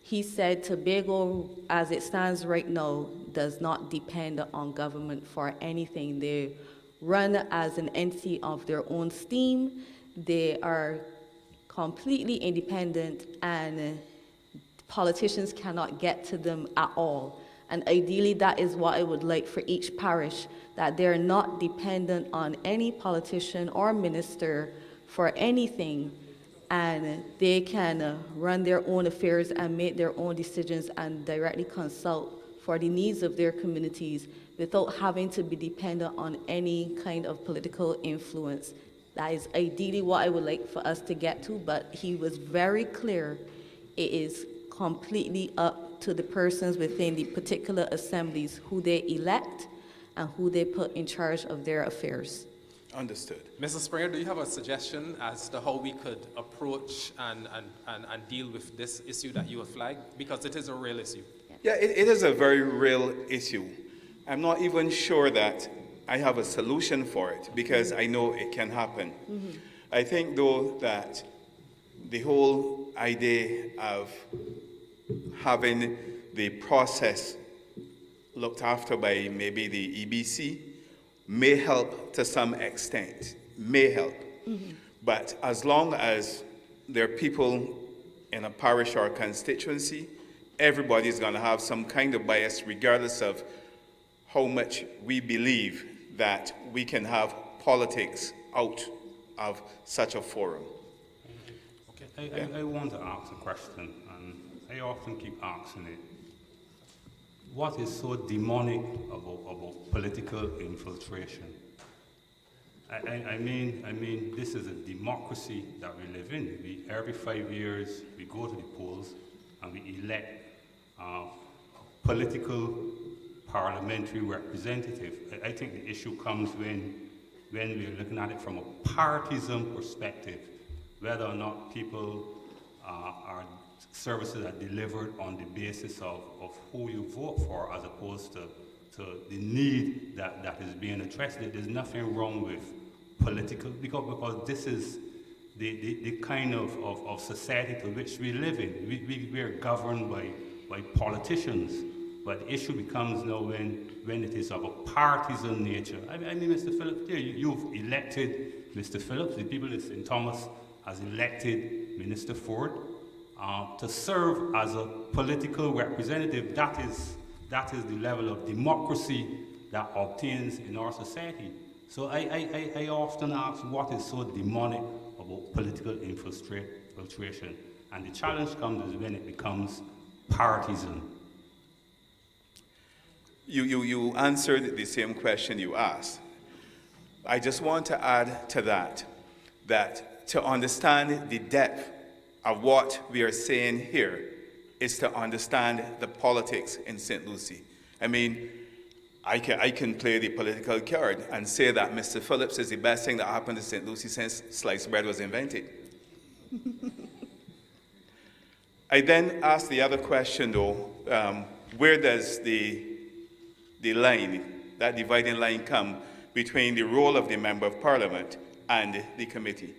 he said Tobago, as it stands right now, does not depend on government for anything. They run as an entity of their own steam. They are completely independent, and politicians cannot get to them at all. And ideally, that is what I would like for each parish, that they're not dependent on any politician or minister for anything, and they can run their own affairs and make their own decisions and directly consult for the needs of their communities without having to be dependent on any kind of political influence. That is ideally what I would like for us to get to, but he was very clear. It is completely up to the persons within the particular assemblies who they elect and who they put in charge of their affairs. Understood. Mrs. Springer, do you have a suggestion as to how we could approach and deal with this issue that you have flagged? Because it is a real issue. Yeah, it is a very real issue. I'm not even sure that I have a solution for it because I know it can happen. I think, though, that the whole idea of having the process looked after by maybe the EBC may help to some extent, may help. But as long as there are people in a parish or a constituency, everybody's going to have some kind of bias regardless of how much we believe that we can have politics out of such a forum. Okay, I want to ask a question, and I often keep asking it. What is so demonic about political infiltration? I mean, this is a democracy that we live in. Every 5 years, we go to the polls and we elect political parliamentary representative. I think the issue comes when we're looking at it from a partisan perspective, whether or not people are services are delivered on the basis of who you vote for as opposed to the need that is being addressed. There's nothing wrong with political, because this is the kind of society to which we live in. We are governed by politicians. But the issue becomes now when it is of a partisan nature. I mean, Mr. Phillips, you've elected Mr. Phillips, the people in St. Thomas has elected Minister Ford to serve as a political representative. That is the level of democracy that obtains in our society. So I often ask, what is so demonic about political infiltration? And the challenge comes when it becomes partisan. You answered the same question you asked. I just want to add to that to understand the depth of what we are saying here is to understand the politics in St. Lucie. I mean, I can play the political card and say that Mr. Phillips is the best thing that happened to St. Lucie since sliced bread was invented. I then asked the other question, though, where does the line, that dividing line, come between the role of the Member of Parliament and the committee?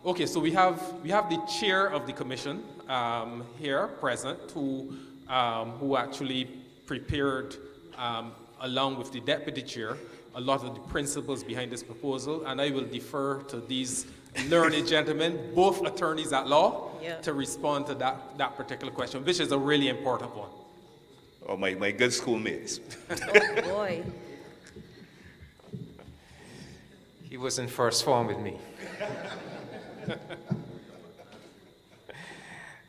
Okay, so we have the chair of the commission here present, who actually prepared, along with the deputy chair, a lot of the principles behind this proposal, and I will defer to these learned gentlemen, both attorneys at law, to respond to that particular question, which is a really important one. Oh, my good schoolmates. Oh, boy. He was in first form with me.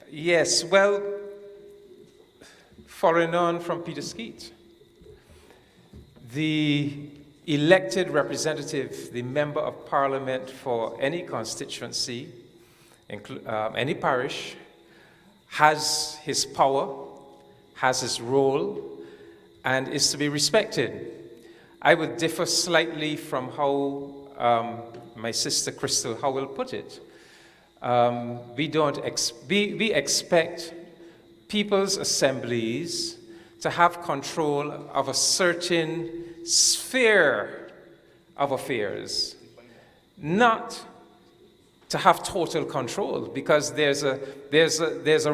Yes, well, following on from Peter Skeet, the elected representative, the member of parliament for any constituency, any parish, has his power, has his role, and is to be respected. I would differ slightly from how my sister Crystal Howell put it. We expect people's assemblies to have control of a certain sphere of affairs, not to have total control, because there's a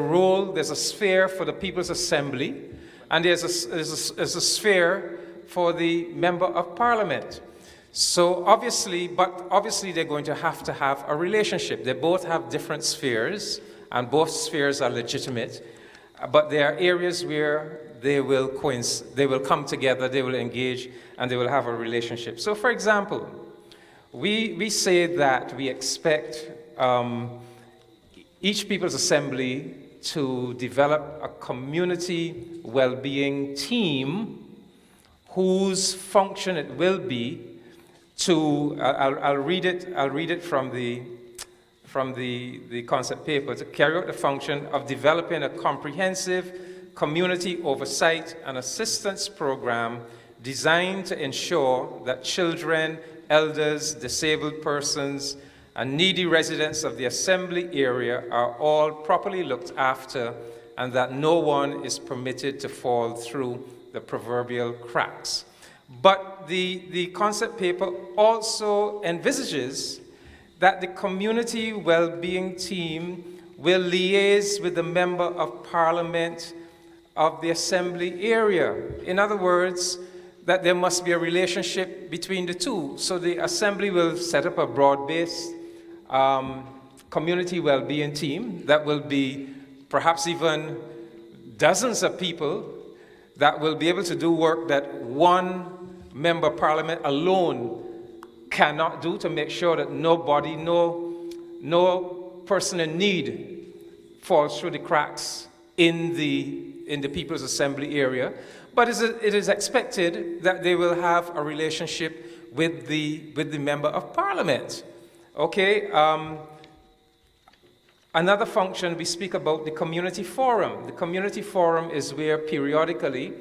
role, there's a sphere for the People's Assembly, and there's a sphere for the Member of Parliament. So obviously they're going to have a relationship. They both have different spheres, and both spheres are legitimate, but there are areas where they will come together, they will engage, and they will have a relationship. So for example, we say that we expect each People's Assembly to develop a community well-being team whose function it will be to, I'll read it from the concept paper, to carry out the function of developing a comprehensive community oversight and assistance program designed to ensure that children, elders, disabled persons, and needy residents of the assembly area are all properly looked after, and that no one is permitted to fall through the proverbial cracks. But the concept paper also envisages that the community well-being team will liaise with the Member of Parliament of the assembly area. In other words, that there must be a relationship between the two. So the assembly will set up a broad-based community well-being team that will be perhaps even dozens of people that will be able to do work that one Member of Parliament alone cannot do, to make sure that nobody, no person in need falls through the cracks in the People's Assembly area. But it is expected that they will have a relationship with the Member of Parliament. Okay. Another function, we speak about the community forum. The community forum is where periodically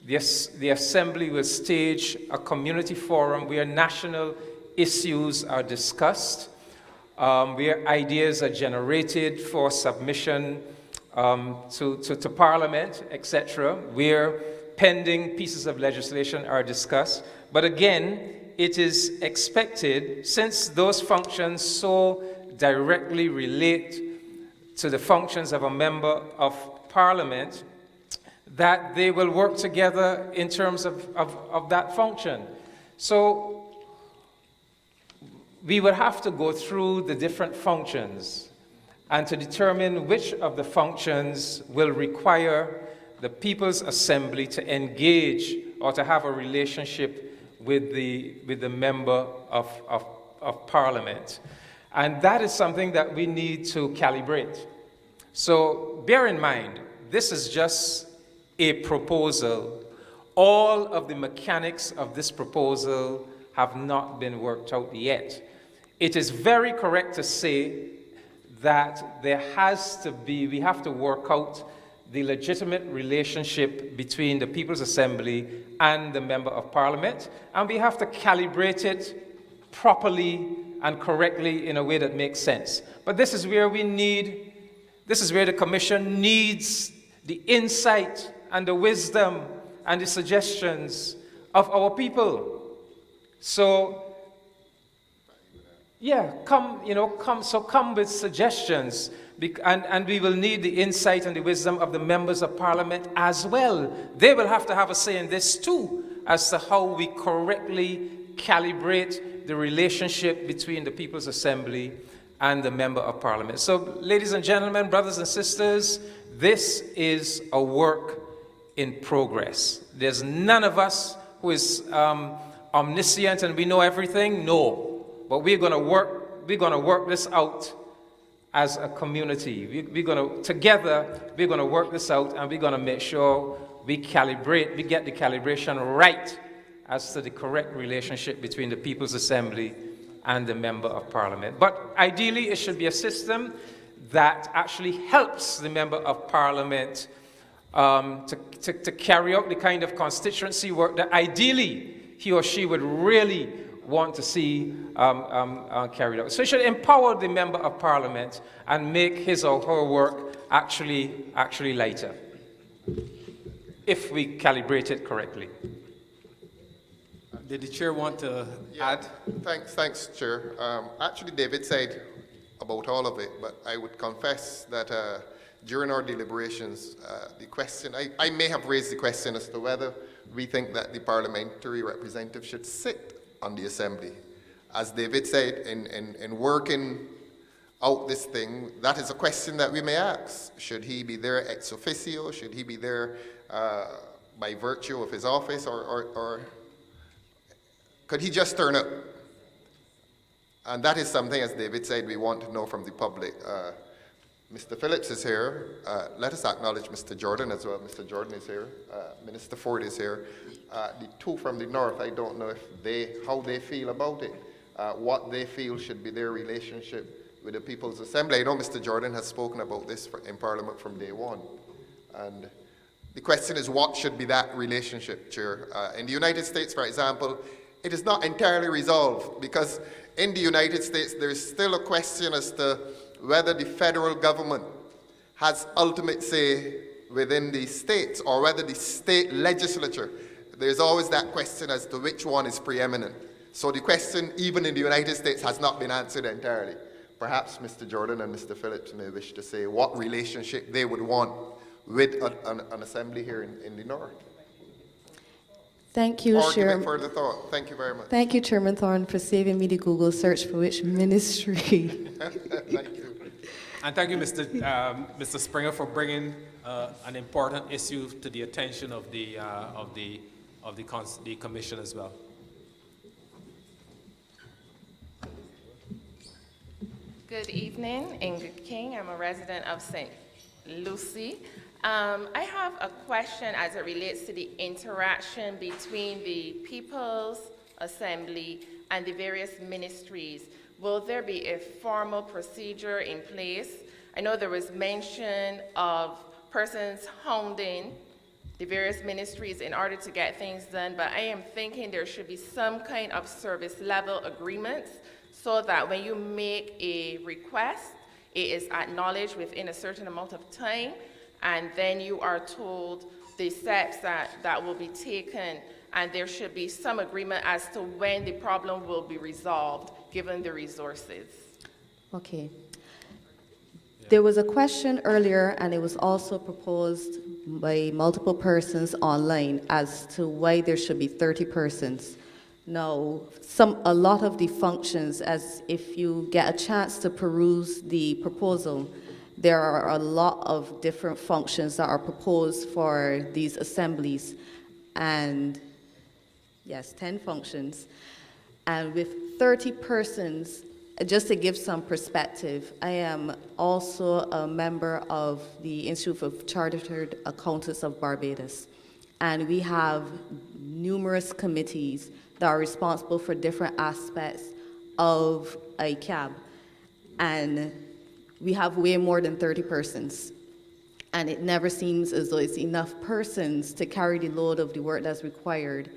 the Assembly will stage a community forum where national issues are discussed, where ideas are generated for submission to Parliament, etc., where pending pieces of legislation are discussed. But again, it is expected, since those functions so directly relate to the functions of a member of parliament, that they will work together in terms of that function. So we would have to go through the different functions and to determine which of the functions will require the People's Assembly to engage or to have a relationship with the member of Parliament. And that is something that we need to calibrate. So bear in mind, this is just a proposal. All of the mechanics of this proposal have not been worked out yet. It is very correct to say that we have to work out the legitimate relationship between the People's Assembly and the Member of Parliament, and we have to calibrate it properly and correctly in a way that makes sense. But this is where the Commission needs the insight and the wisdom and the suggestions of our people. So, come with suggestions, and we will need the insight and the wisdom of the members of Parliament as well. They will have to have a say in this too, as to how we correctly calibrate the relationship between the People's Assembly and the Member of Parliament. So, ladies and gentlemen, brothers and sisters, this is a work in progress. There's none of us who is omniscient and we know everything. No. But we're going to work this out as a community. Together, we're going to work this out, and we're going to make sure we get the calibration right as to the correct relationship between the People's Assembly and the Member of Parliament. But ideally, it should be a system that actually helps the Member of Parliament to carry out the kind of constituency work that ideally he or she would really want to see carried out. So it should empower the Member of Parliament and make his or her work actually lighter, if we calibrate it correctly. Did the chair want to add? Thanks, Chair. Actually, David said about all of it, but I would confess that during our deliberations, the question, I may have raised the question as to whether we think that the parliamentary representative should sit on the Assembly. As David said, in working out this thing, that is a question that we may ask. Should he be there ex officio? Should he be there by virtue of his office? Or could he just turn up? And that is something, as David said, we want to know from the public. Mr. Phillips is here. Let us acknowledge Mr. Jordan as well. Mr. Jordan is here. Minister Ford is here. The two from the north, I don't know how they feel about it, what they feel should be their relationship with the People's Assembly. I know Mr. Jordan has spoken about this in Parliament from day one. And the question is, what should be that relationship, Chair? In the United States, for example, it is not entirely resolved, because in the United States, there is still a question as to whether the federal government has ultimate say within the states, or whether the state legislature, there's always that question as to which one is preeminent. So the question, even in the United States, has not been answered entirely. Perhaps Mr. Jordan and Mr. Phillips may wish to say what relationship they would want with an assembly here in the north. Thank you, Or give Chair. it further thought. Thank you very much. Thank you, Chairman Thorne, for saving me the Google search for which ministry. Thank you. And thank you, Mr. Springer, for bringing an important issue to the attention of the commission as well. Good evening, Ingrid King. I'm a resident of St. Lucie. I have a question as it relates to the interaction between the People's Assembly and the various ministries. Will there be a formal procedure in place? I know there was mention of persons hounding the various ministries in order to get things done, but I am thinking there should be some kind of service level agreements so that when you make a request, it is acknowledged within a certain amount of time, and then you are told the steps that will be taken, and there should be some agreement as to when the problem will be resolved, given the resources. Okay. There was a question earlier, and it was also proposed by multiple persons online as to why there should be 30 persons. Now, a lot of the functions, as if you get a chance to peruse the proposal, there are a lot of different functions that are proposed for these assemblies, and yes, 10 functions. And with 30 persons, just to give some perspective, I am also a member of the Institute of Chartered Accountants of Barbados. And we have numerous committees that are responsible for different aspects of ICAB. And we have way more than 30 persons. And it never seems as though it's enough persons to carry the load of the work that's required,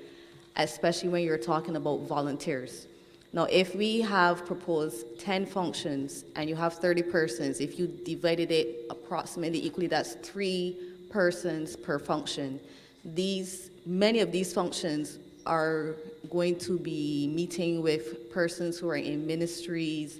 especially when you're talking about volunteers. Now, if we have proposed 10 functions and you have 30 persons, if you divided it approximately equally, that's 3 persons per function. Many of these functions are going to be meeting with persons who are in ministries.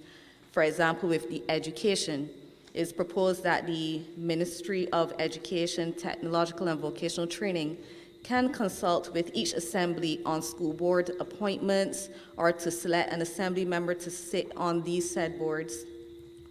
For example, with the education, it's proposed that the Ministry of Education, Technological and Vocational Training can consult with each assembly on school board appointments or to select an assembly member to sit on these said boards.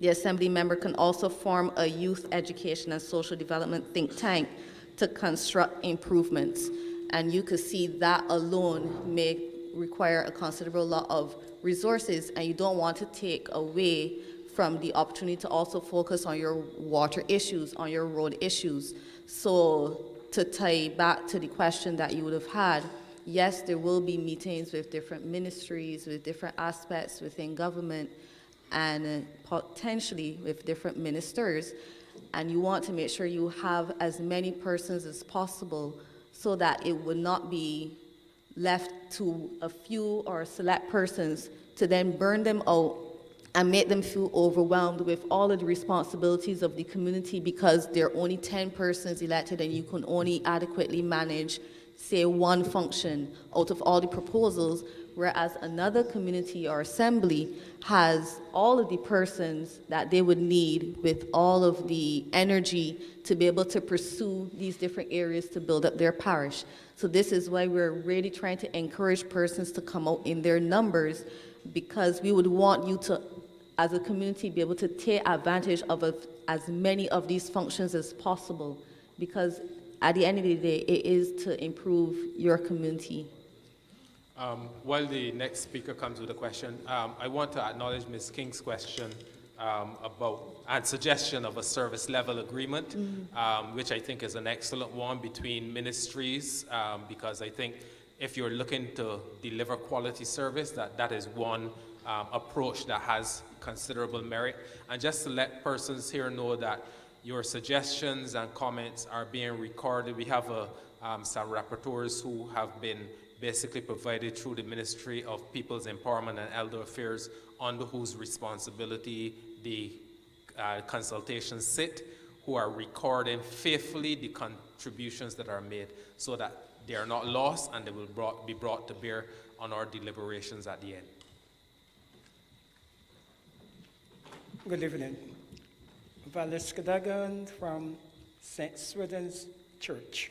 The assembly member can also form a youth education and social development think tank to construct improvements. And you could see that alone may require a considerable lot of resources, and you don't want to take away from the opportunity to also focus on your water issues, on your road issues. So to tie back to the question that you would have had, yes, there will be meetings with different ministries, with different aspects within government, and potentially with different ministers. And you want to make sure you have as many persons as possible so that it would not be left to a few or select persons to then burn them out and make them feel overwhelmed with all of the responsibilities of the community because there are only 10 persons elected and you can only adequately manage, say, one function out of all the proposals, whereas another community or assembly has all of the persons that they would need with all of the energy to be able to pursue these different areas to build up their parish. So this is why we're really trying to encourage persons to come out in their numbers, because we would want you to, as a community, be able to take advantage of as many of these functions as possible, because at the end of the day, it is to improve your community. While the next speaker comes with a question, I want to acknowledge Ms. King's question and suggestion of a service level agreement, which I think is an excellent one between ministries, because I think if you're looking to deliver quality service, that is one approach that has considerable merit. And just to let persons here know that your suggestions and comments are being recorded. We have some rapporteurs who have been basically provided through the Ministry of People's Empowerment and Elder Affairs, under whose responsibility the consultations sit, who are recording faithfully the contributions that are made so that they are not lost and they will be brought to bear on our deliberations at the end. Good evening. Valis Kadagan from St. Swithin's Church.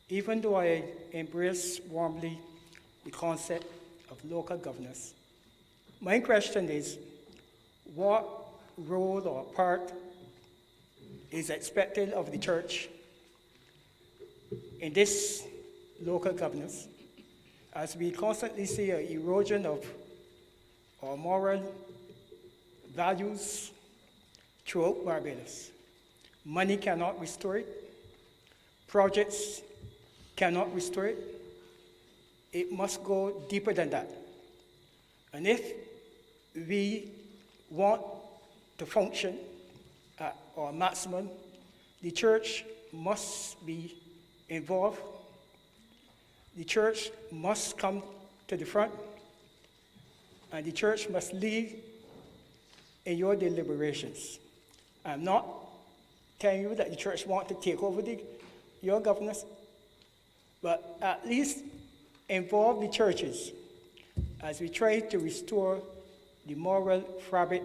Even though I embrace warmly the concept of local governance, my question is, what role or part is expected of the church in this local governance, as we constantly see an erosion of our moral values throughout Barbados? Money cannot restore it. Projects cannot restore it. It must go deeper than that. And if we want to function at our maximum, the church must be involved. The church must come to the front, and the church must lead in your deliberations. I'm not telling you that the church wants to take over your governance, but at least involve the churches as we try to restore the moral fabric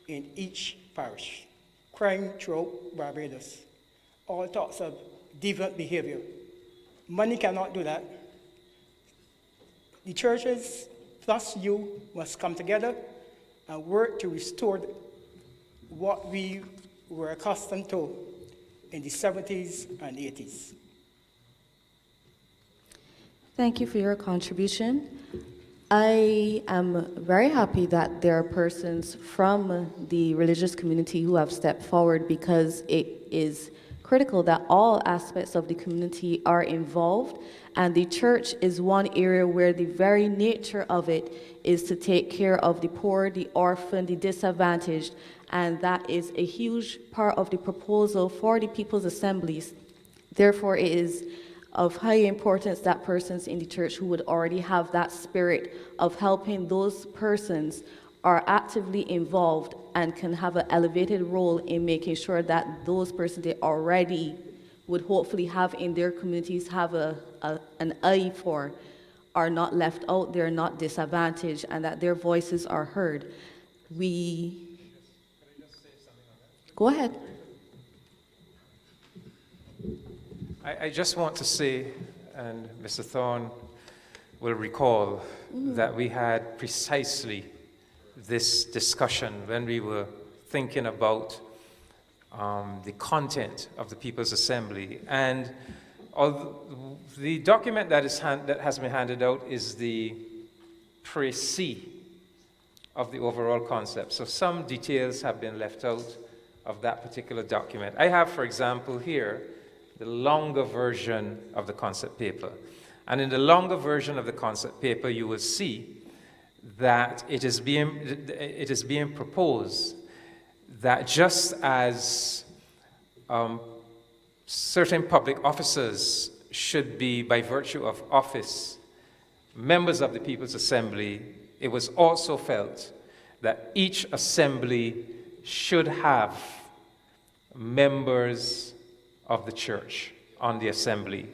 in each parish, crime throughout Barbados, all sorts of deviant behavior. Money cannot do that. The churches plus you must come together and work to restore what we were accustomed to in the 70s and 80s. Thank you for your contribution. I am very happy that there are persons from the religious community who have stepped forward, because it is critical that all aspects of the community are involved, and the church is one area where the very nature of it is to take care of the poor, the orphan, the disadvantaged, and that is a huge part of the proposal for the People's Assemblies. Therefore, it is of high importance that persons in the church who would already have that spirit of helping those persons are actively involved and can have an elevated role in making sure that those persons they already would hopefully have in their communities have an eye for are not left out, they're not disadvantaged, and that their voices are heard. Go ahead. I just want to say, and Mr. Thorne will recall, that we had precisely this discussion when we were thinking about the content of the People's Assembly. And the document that has been handed out is the précis of the overall concept. So some details have been left out of that particular document. I have, for example, here, the longer version of the concept paper. And in the longer version of the concept paper, you will see that it is being proposed that just as certain public officers should be, by virtue of office, members of the People's Assembly, it was also felt that each assembly should have members of the church on the assembly.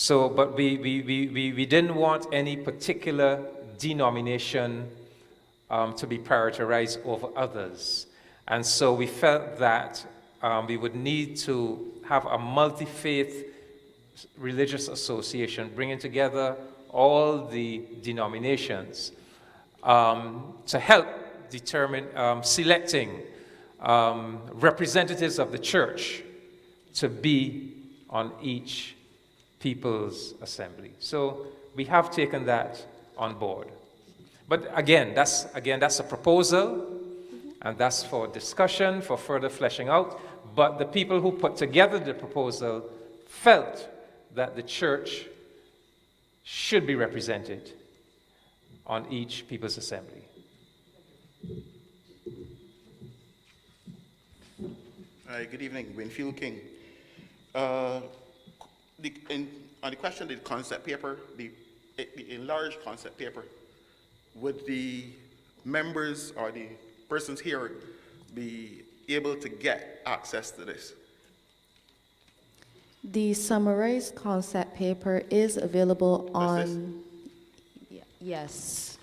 But we didn't want any particular denomination to be prioritized over others. And so we felt that we would need to have a multi-faith religious association bringing together all the denominations to help determine selecting representatives of the church to be on each People's Assembly. So we have taken that on board. But again, that's a proposal, and that's for discussion, for further fleshing out. But the people who put together the proposal felt that the church should be represented on each People's Assembly. Good evening, Winfield King. On the question of the concept paper, the enlarged concept paper, would the members or the persons here be able to get access to this? The summarized concept paper is available on... Yes.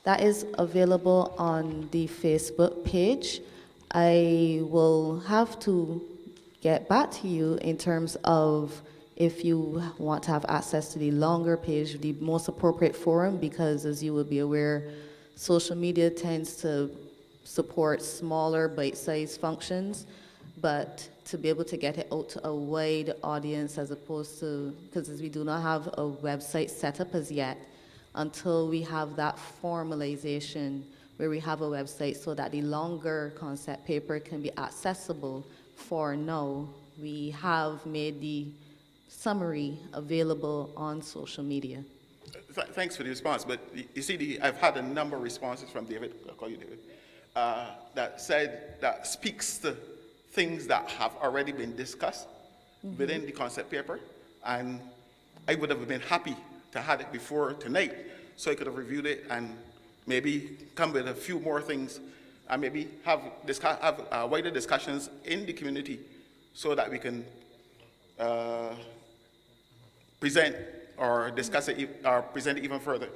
That is available on the Facebook page. I will have to get back to you in terms of if you want to have access to the longer page, the most appropriate forum, because as you will be aware, social media tends to support smaller bite-sized functions, but to be able to get it out to a wide audience as opposed to, because we do not have a website set up as yet, until we have that formalization where we have a website so that the longer concept paper can be accessible. For now, we have made the summary available on social media. Thanks for the response, but you see, I've had a number of responses from David, I'll call you David, that speaks to things that have already been discussed within the concept paper, and I would have been happy to have it before tonight, so I could have reviewed it and maybe come with a few more things, and maybe have wider discussions in the community, so that we can present or discuss it or present it even further.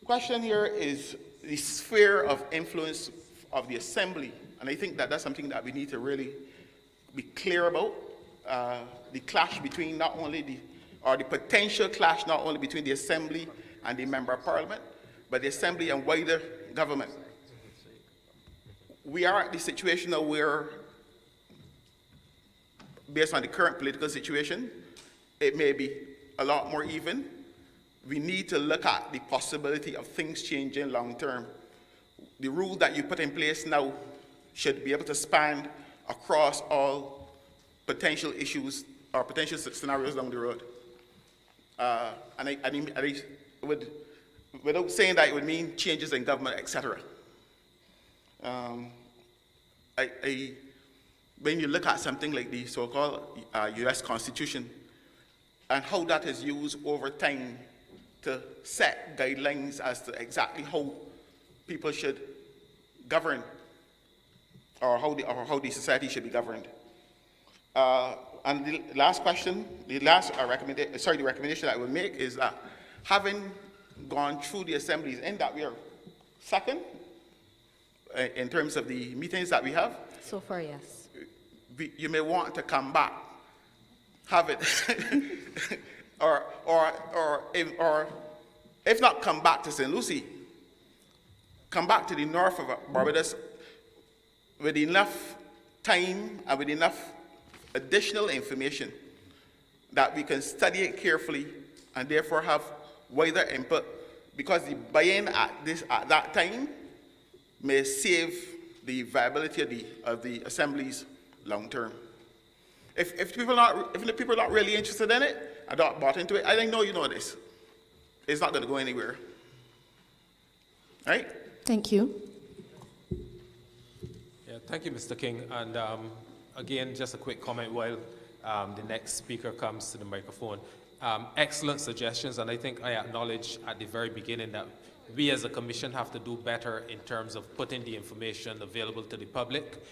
The question here is the sphere of influence of the assembly. And I think that that's something that we need to really be clear about. The clash between not only the potential clash not only between the assembly and the member of parliament, but the assembly and wider government. We are at the situation now where, based on the current political situation, it may be a lot more even. We need to look at the possibility of things changing long term. The rule that you put in place now should be able to span across all potential issues or potential scenarios down the road. And I would, without saying that it would mean changes in government, etc. When you look at something like the so-called U.S. Constitution and how that is used over time to set guidelines as to exactly how people should govern or how the society should be governed. And the last question, the recommendation that I would make is that having gone through the assemblies in that we are second in terms of the meetings that we have. So far, yes. You may want to come back, have it, or if not come back to St. Lucie, come back to the north of Barbados with enough time and with enough additional information that we can study it carefully and therefore have wider input, because the buy-in at that time may save the viability of the assemblies long term. If the people are not really interested in it, and not bought into it, I know you know this. It's not going to go anywhere. Right? Thank you. Yeah, thank you, Mr. King. And again, just a quick comment while the next speaker comes to the microphone. Excellent suggestions, and I think I acknowledge at the very beginning that we as a commission have to do better in terms of putting the information available to the public.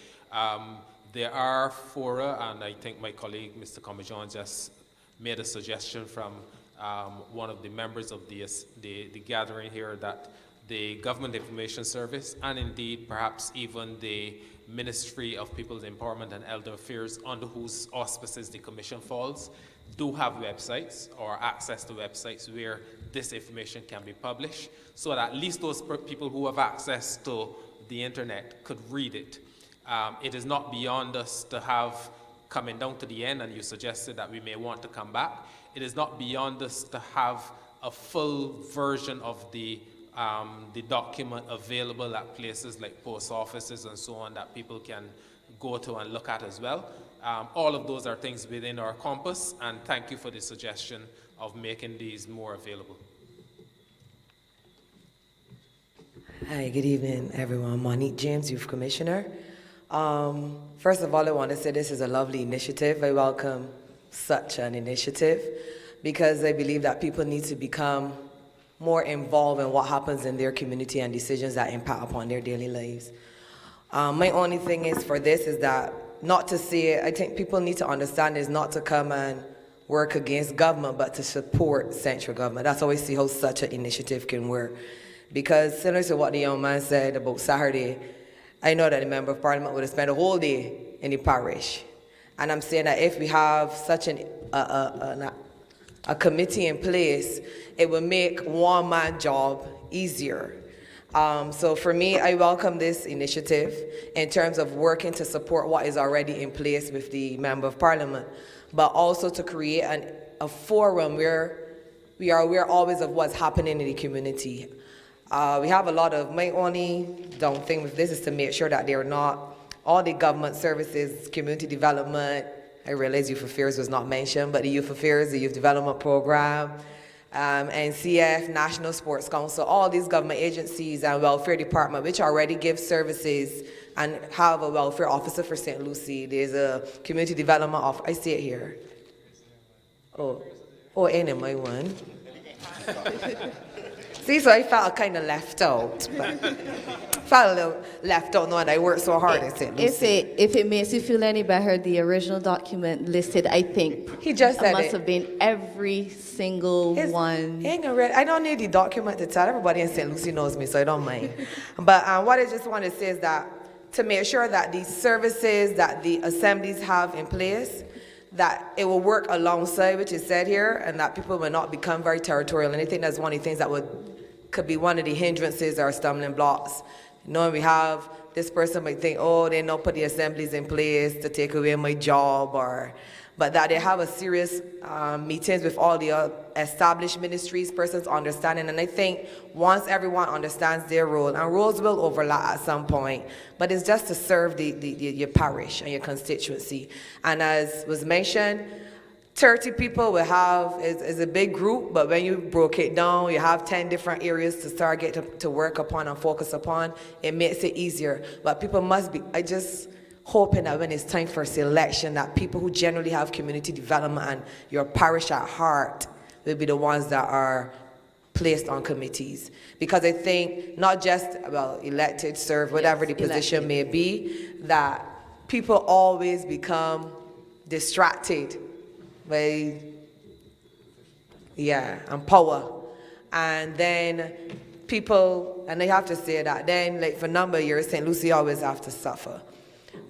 There are fora, and I think my colleague, Mr. Comejon, just made a suggestion from one of the members of the gathering here, that the Government Information Service and indeed perhaps even the Ministry of People's Empowerment and Elder Affairs, under whose auspices the commission falls, do have websites or access to websites where this information can be published, so that at least those people who have access to the internet could read it. It is not beyond us to have, coming down to the end, and you suggested that we may want to come back, it is not beyond us to have a full version of the document available at places like post offices and so on that people can go to and look at as well. All of those are things within our compass, and thank you for the suggestion of making these more available. Hi, good evening, everyone. Monique James, Youth Commissioner. First of all, I want to say this is a lovely initiative. I welcome such an initiative because I believe that people need to become more involved in what happens in their community and decisions that impact upon their daily lives. My only thing is for this is that not to say, I think people need to understand is not to come and work against government, but to support central government. That's how I see how such an initiative can work. Because similar to what the young man said about Saturday, I know that the Member of Parliament would have spent a whole day in the parish. And I'm saying that if we have such a committee in place, it will make one man job easier. So for me, I welcome this initiative in terms of working to support what is already in place with the Member of Parliament, but also to create a forum where we are aware always of what's happening in the community. We have a lot of, my only down thing with this is to make sure that they're not, all the government services, community development, I realize youth affairs was not mentioned, but the youth affairs, the youth development program, NCF, National Sports Council, all these government agencies and welfare department, which already give services and have a welfare officer for St. Lucie. There's a community development officer. I see it here. Oh, ain't it my one? See, so I felt kind of left out. But felt a little left out knowing I worked so hard in St. Lucie. If it makes you feel any better, the original document listed, I think, He just said must it. have been every single one. I don't need the document to tell. Everybody in St. Lucie knows me, so I don't mind. But what I just want to say is that to make sure that the services that the assemblies have in place, that it will work alongside what is said here, and that people will not become very territorial. And I think that's one of the things that could be one of the hindrances or stumbling blocks. You know, we have this person might think, oh, they not put the assemblies in place to take away my job, but that they have a serious meetings with all the established ministries, persons understanding. And I think once everyone understands their role, and roles will overlap at some point, but it's just to serve your parish and your constituency. And as was mentioned, 30 people will have, is a big group, but when you broke it down, you have 10 different areas to start to work upon and focus upon. It makes it easier. But people must be, I just hoping that when it's time for selection, that people who generally have community development and your parish at heart will be the ones that are placed on committees. Because I think not just, well, elected, served, whatever the position may be, that people always become distracted by, and power. And then people, and they have to say that, then like for a number of years, St. Lucie always have to suffer.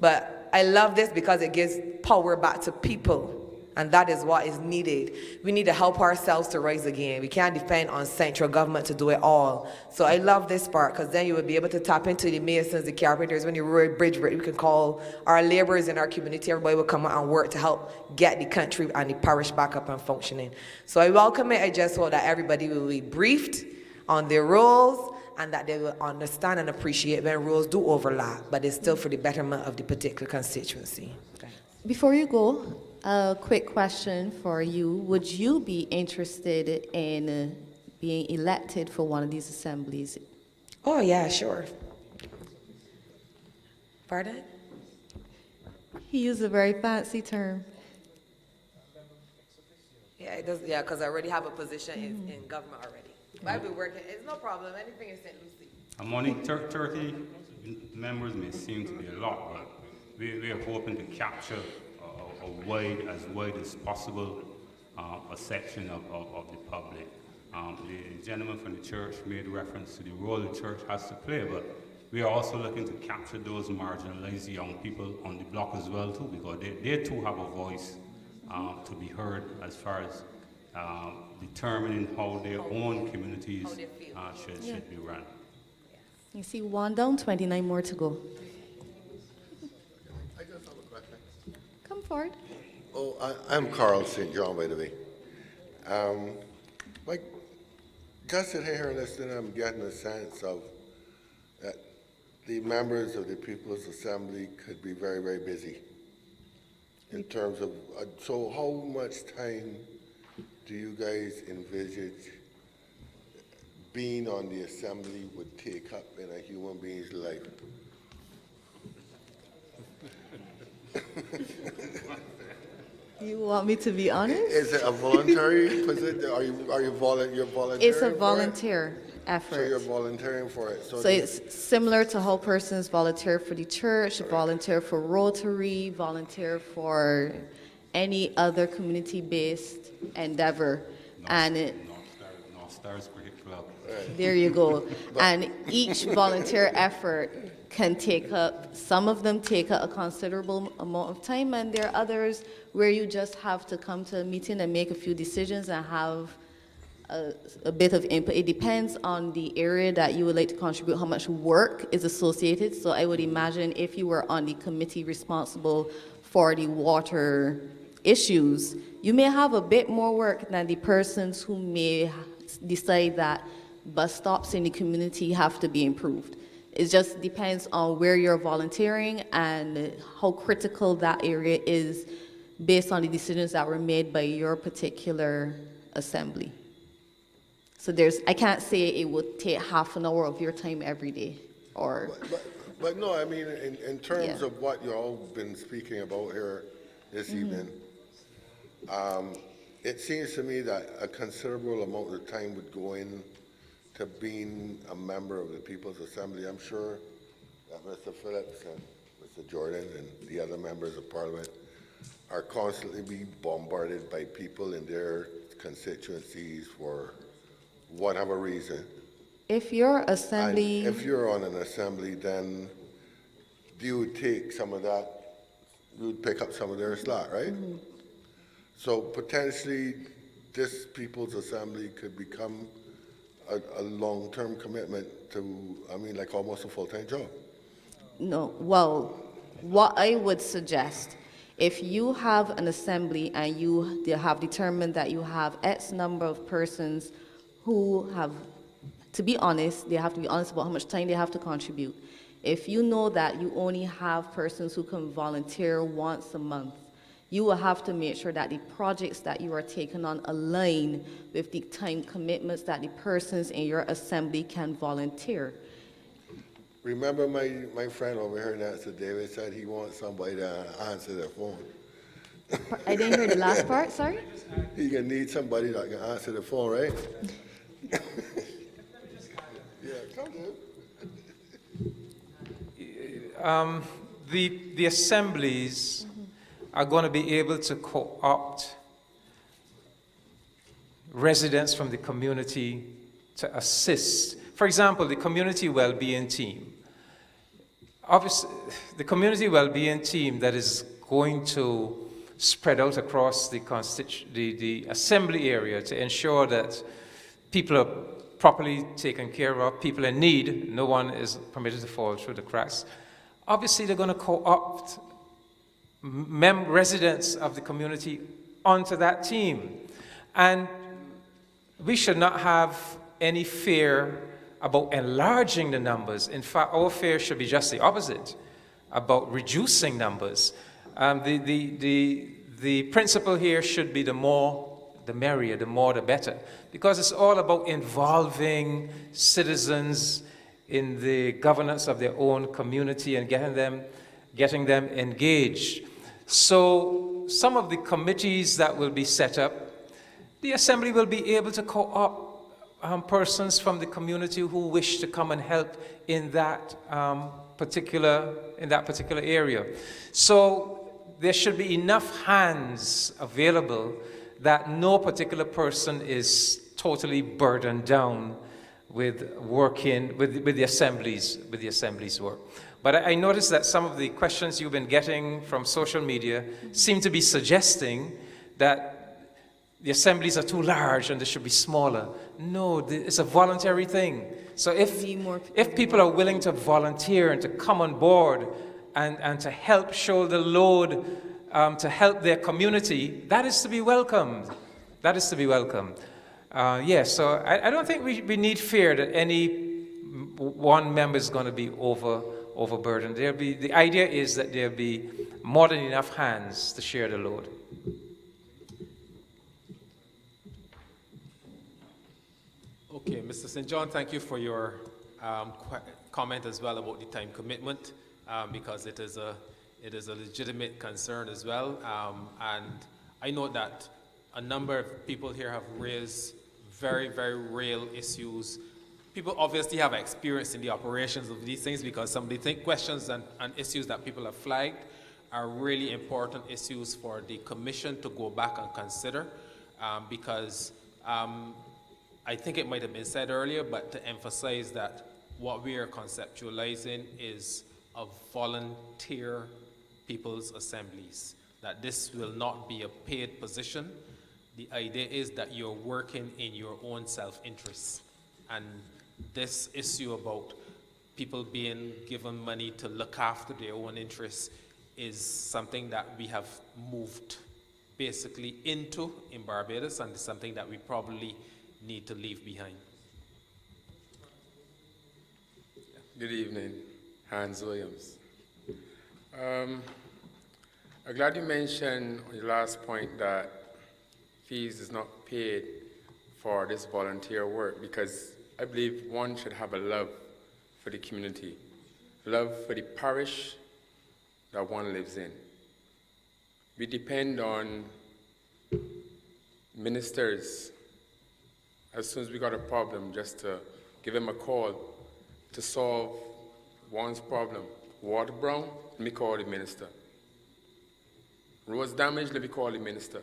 But I love this because it gives power back to people. And that is what is needed. We need to help ourselves to rise again. We can't depend on central government to do it all. So I love this part because then you will be able to tap into the masons, the carpenters, when you road bridge, we can call our laborers in our community. Everybody will come out and work to help get the country and the parish back up and functioning. So I welcome it. I just hope that everybody will be briefed on their roles and that they will understand and appreciate when roles do overlap, but it's still for the betterment of the particular constituency. Before you go, a quick question for you. Would you be interested in being elected for one of these assemblies? Oh, yeah, sure. Pardon? He used a very fancy term. Yeah, it does. Yeah, because I already have a position in government already. But I've been working. It's no problem. Anything in St. Lucie. I'm only 30 members may seem to be a lot, but we are hoping to capture as wide as possible a section of the public. The gentleman from the church made reference to the role the church has to play, but we are also looking to capture those marginalized young people on the block as well too, because they too have a voice to be heard as far as determining how their own communities should be run. You see, 1 down, 29 more to go. I just have a question. Come forward. Oh, I'm Carl St. John, by the way. Like, just sitting here listening, I'm getting a sense of that the members of the People's Assembly could be very, very busy in terms of, so how much time do you guys envisage being on the assembly would take up in a human being's life? You want me to be honest? Is it a voluntary position? Are you volunteering? It's a volunteer effort. So you're volunteering for it. So it's similar to how persons volunteer for the church, volunteer for Rotary, volunteer for any other community-based endeavor. North Stars Cricket Club. There you go. And each volunteer effort can take up, some of them take up a considerable amount of time, and there are others where you just have to come to a meeting and make a few decisions and have a bit of input. It depends on the area that you would like to contribute, how much work is associated. So I would imagine if you were on the committee responsible for the water issues, you may have a bit more work than the persons who may decide that bus stops in the community have to be improved. It just depends on where you're volunteering and how critical that area is based on the decisions that were made by your particular assembly. So I can't say it would take half an hour of your time every day, or. But no, I mean, in terms of what you all been speaking about here this evening, it seems to me that a considerable amount of time would go in to being a member of the People's Assembly. I'm sure that Mr. Phillips and Mr. Jordan and the other members of Parliament are constantly being bombarded by people in their constituencies for whatever reason. If your assembly, And if you're on an assembly, then you would take some of that, you would pick up some of their slack, right? So potentially, this People's Assembly could become a long-term commitment to, I mean, like almost a full-time job. no, well, what I would suggest, if you have an assembly and they have determined that you have X number of persons who have, to be honest, they have to be honest about how much time they have to contribute. If you know that you only have persons who can volunteer once a month, you will have to make sure that the projects that you are taking on align with the time commitments that the persons in your assembly can volunteer. Remember my friend over here, Nancy David, said he wants somebody to answer the phone. I didn't hear the last part, sorry? He can need somebody that can answer the phone, right? Yeah, come on. The assemblies are going to be able to co-opt residents from the community to assist. For example, the community well-being team. Obviously, the community well-being team that is going to spread out across the assembly area to ensure that people are properly taken care of, people in need, no one is permitted to fall through the cracks. Obviously, they're going to co-opt residents of the community onto that team. And we should not have any fear about enlarging the numbers. In fact, our fear should be just the opposite, about reducing numbers. The principle here should be the more, the merrier, the more, the better, because it's all about involving citizens in the governance of their own community and getting them engaged. So some of the committees that will be set up, the assembly will be able to co-opt persons from the community who wish to come and help in that particular area. So there should be enough hands available that no particular person is totally burdened down with working with the assembly's work. But I noticed that some of the questions you've been getting from social media seem to be suggesting that the assemblies are too large and they should be smaller. No, it's a voluntary thing. So if people are willing to volunteer and to come on board and to help shoulder the load, to help their community, that is to be welcomed. That is to be welcomed. So I don't think we need fear that any one member is going to be overburdened. The idea is that there'll be more than enough hands to share the load. Okay, Mr. St. John, thank you for your comment as well about the time commitment, because it is a legitimate concern as well. And I know that a number of people here have raised very, very real issues. People obviously have experience in the operations of these things, because some of the questions and issues that people have flagged are really important issues for the commission to go back and consider, because I think it might have been said earlier, but to emphasize that what we are conceptualizing is a volunteer people's assemblies, that this will not be a paid position. The idea is that you're working in your own self-interest. And this issue about people being given money to look after their own interests is something that we have moved basically into in Barbados, and it's something that we probably need to leave behind. Good evening, Hans Williams. I'm glad you mentioned on your last point that fees is not paid for this volunteer work, because I believe one should have a love for the community, love for the parish that one lives in. We depend on ministers as soon as we got a problem just to give him a call to solve one's problem. Water brown, let me call the minister. Roads damaged, let me call the minister.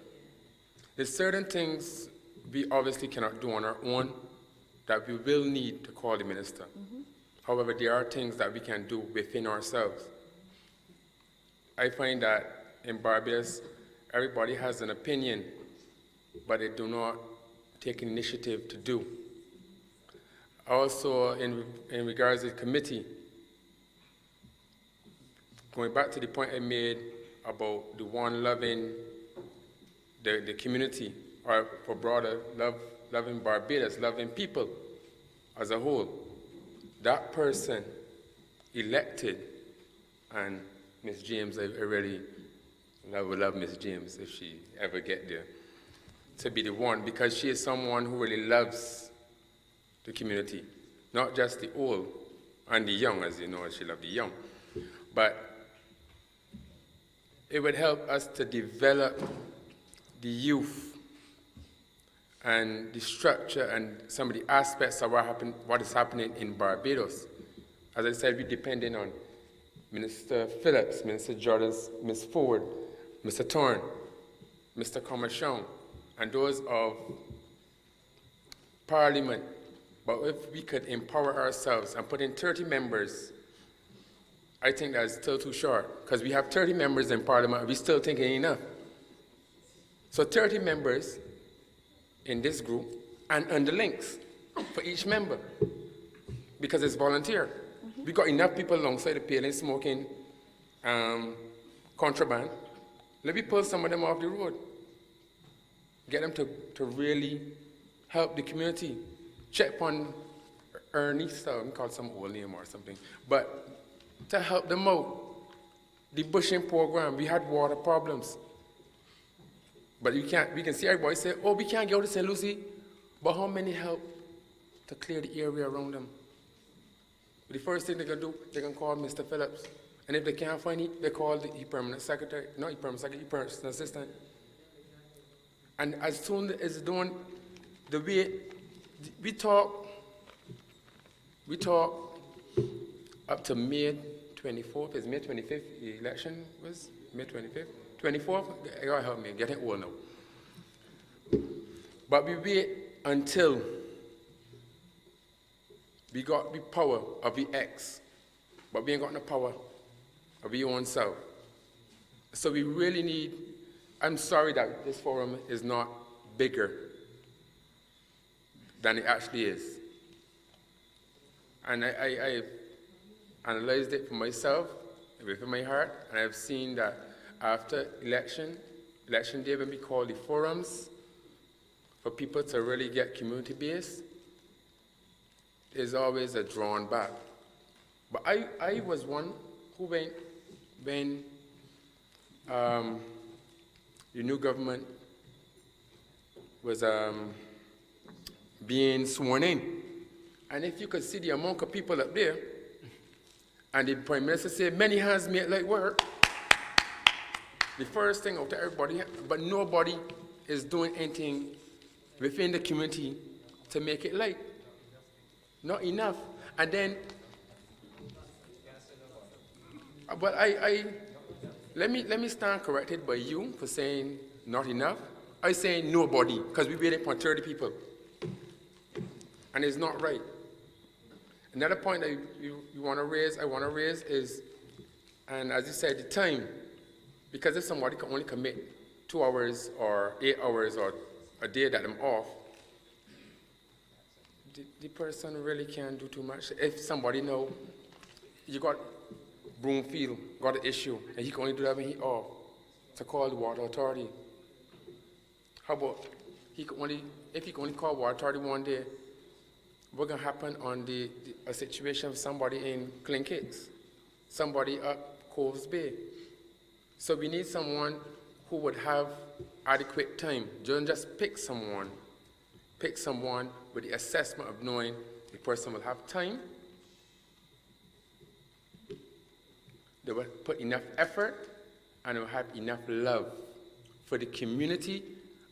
There's certain things we obviously cannot do on our own that we will need to call the minister. However, there are things that we can do within ourselves. I find that in Barbados, everybody has an opinion, but they do not take initiative to do. Also, in regards to the committee, going back to the point I made about the one loving the community, or for broader, loving Barbados, loving people as a whole, that person elected, and Miss James, I really would love Miss James if she ever get there, to be the one, because she is someone who really loves the community, not just the old and the young, as you know, she loves the young, but it would help us to develop the youth and the structure and some of the aspects of what is happening in Barbados. As I said, we're depending on Minister Phillips, Minister Jordan, Ms. Ford, Mr. Thorne, Mr. Commercion, and those of Parliament. But if we could empower ourselves and put in 30 members, I think that's still too short, because we have 30 members in Parliament, and we still think it ain't enough. So 30 members in this group, and the links for each member, because it's volunteer. We got enough people alongside the paling, smoking contraband. Let me pull some of them off the road. Get them to really help the community. Check on Ernest, we call some old name or something, but to help them out. The bushing program, we had water problems. But we can see everybody say, oh, we can't go to St. Lucie, but how many help to clear the area around them? The first thing they can do, they can call Mr. Phillips. And if they can't find it, they call the permanent secretary, not permanent secretary, permanent assistant. And as soon as it's doing the way, we talk up to May 24th, is May 25th, the election was May 25th? 24th? God help me, getting old now. But we wait until we got the power of the X, but we ain't got no power of our own self. So we really need, I'm sorry that this forum is not bigger than it actually is. And I analyzed it for myself, within my heart, and I've seen that after election day, when we call the forums for people to really get community-based, there's always a drawn back. But I was one who went when the new government was being sworn in. And if you could see the amount of people up there, and the Prime Minister said, many hands make light work. The first thing out to everybody, but nobody is doing anything within the community to make it light. Not enough. And then, but let me stand corrected by you for saying not enough. I say nobody, because we waited for 30 people. And it's not right. Another point that I want to raise is, and as you said, the time. Because if somebody can only commit 2 hours or 8 hours or a day that I'm off, the person really can't do too much. If somebody know you got Broomfield, got an issue, and he can only do that when he off, to call the water authority. How about if he can only call water authority one day, what's going to happen on a situation of somebody in Clinkix, somebody up Coves Bay? So we need someone who would have adequate time. Don't just pick someone with the assessment of knowing the person will have time, they will put enough effort, and they will have enough love for the community,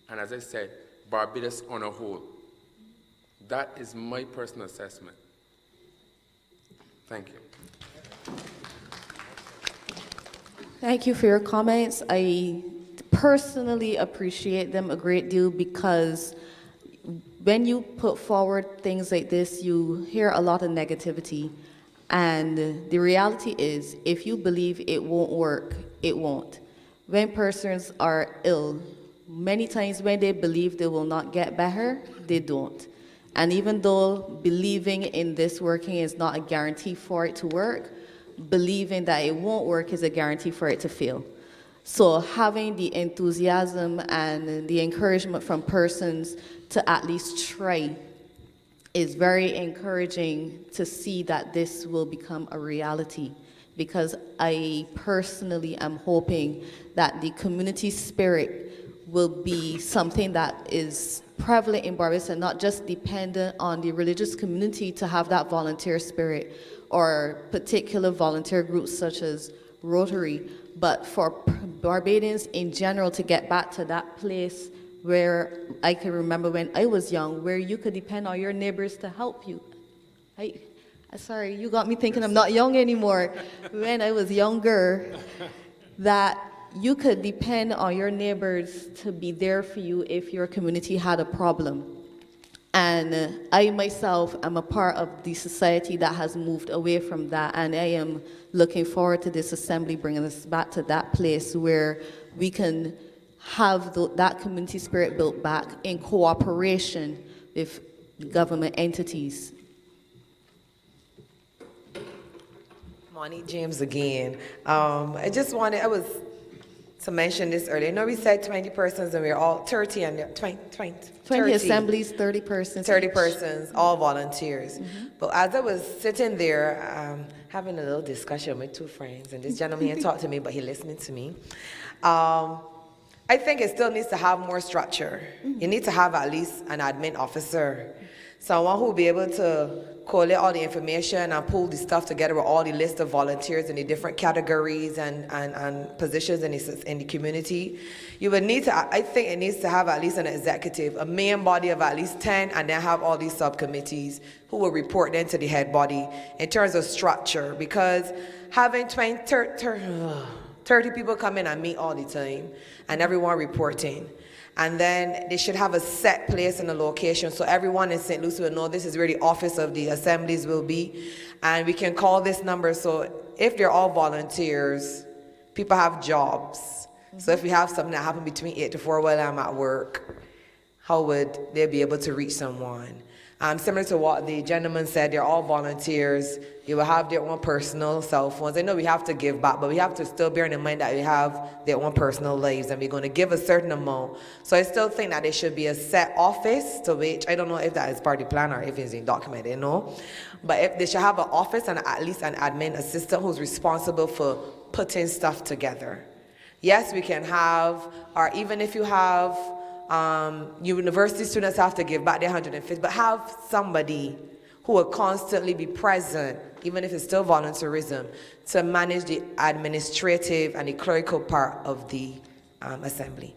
and as I said, Barbados on a whole. That is my personal assessment. Thank you. Thank you for your comments. I personally appreciate them a great deal because when you put forward things like this, you hear a lot of negativity. And the reality is, if you believe it won't work, it won't. When persons are ill, many times when they believe they will not get better, they don't. And even though believing in this working is not a guarantee for it to work, believing that it won't work is a guarantee for it to fail. So having the enthusiasm and the encouragement from persons to at least try is very encouraging to see that this will become a reality, because I personally am hoping that the community spirit will be something that is prevalent in Barbados and not just dependent on the religious community to have that volunteer spirit or particular volunteer groups such as Rotary, but for Barbadians in general to get back to that place where I can remember when I was young, where you could depend on your neighbors to help you. Sorry, you got me thinking I'm not young anymore. When I was younger, that you could depend on your neighbors to be there for you if your community had a problem. And I myself am a part of the society that has moved away from that, and I am looking forward to this assembly bringing us back to that place where we can have that community spirit built back in cooperation with government entities. Monique James again. I was to mention this earlier. You know, we said 20 persons and we're all 30 and 20 assemblies, 30 persons. 30 each. persons, all volunteers. But as I was sitting there having a little discussion with two friends, and this gentleman here talked to me, but he listening to me. I think it still needs to have more structure. You need to have at least an admin officer, someone who will be able to collate all the information and pull the stuff together with all the list of volunteers in the different categories and positions in the community. You would need to, I think it needs to have at least an executive, a main body of at least 10, and then have all these subcommittees who will report then to the head body in terms of structure, because having 30 people come in and meet all the time and everyone reporting. And then they should have a set place and a location so everyone in St. Lucie will know this is where the office of the assemblies will be. And we can call this number. So if they're all volunteers, people have jobs. So if we have something that happened between 8 to 4 while I'm at work, how would they be able to reach someone? Similar to what the gentleman said, they're all volunteers. They will have their own personal cell phones. I know we have to give back, but we have to still bear in mind that we have their own personal lives and we're going to give a certain amount. So I still think that there should be a set office to which, I don't know if that is part of the plan or if it's in document, I don't know. But if they should have an office and at least an admin assistant who's responsible for putting stuff together. Yes, we can have, or even if you have, university students have to give back their 150, but have somebody who will constantly be present, even if it's still volunteerism, to manage the administrative and the clerical part of the assembly.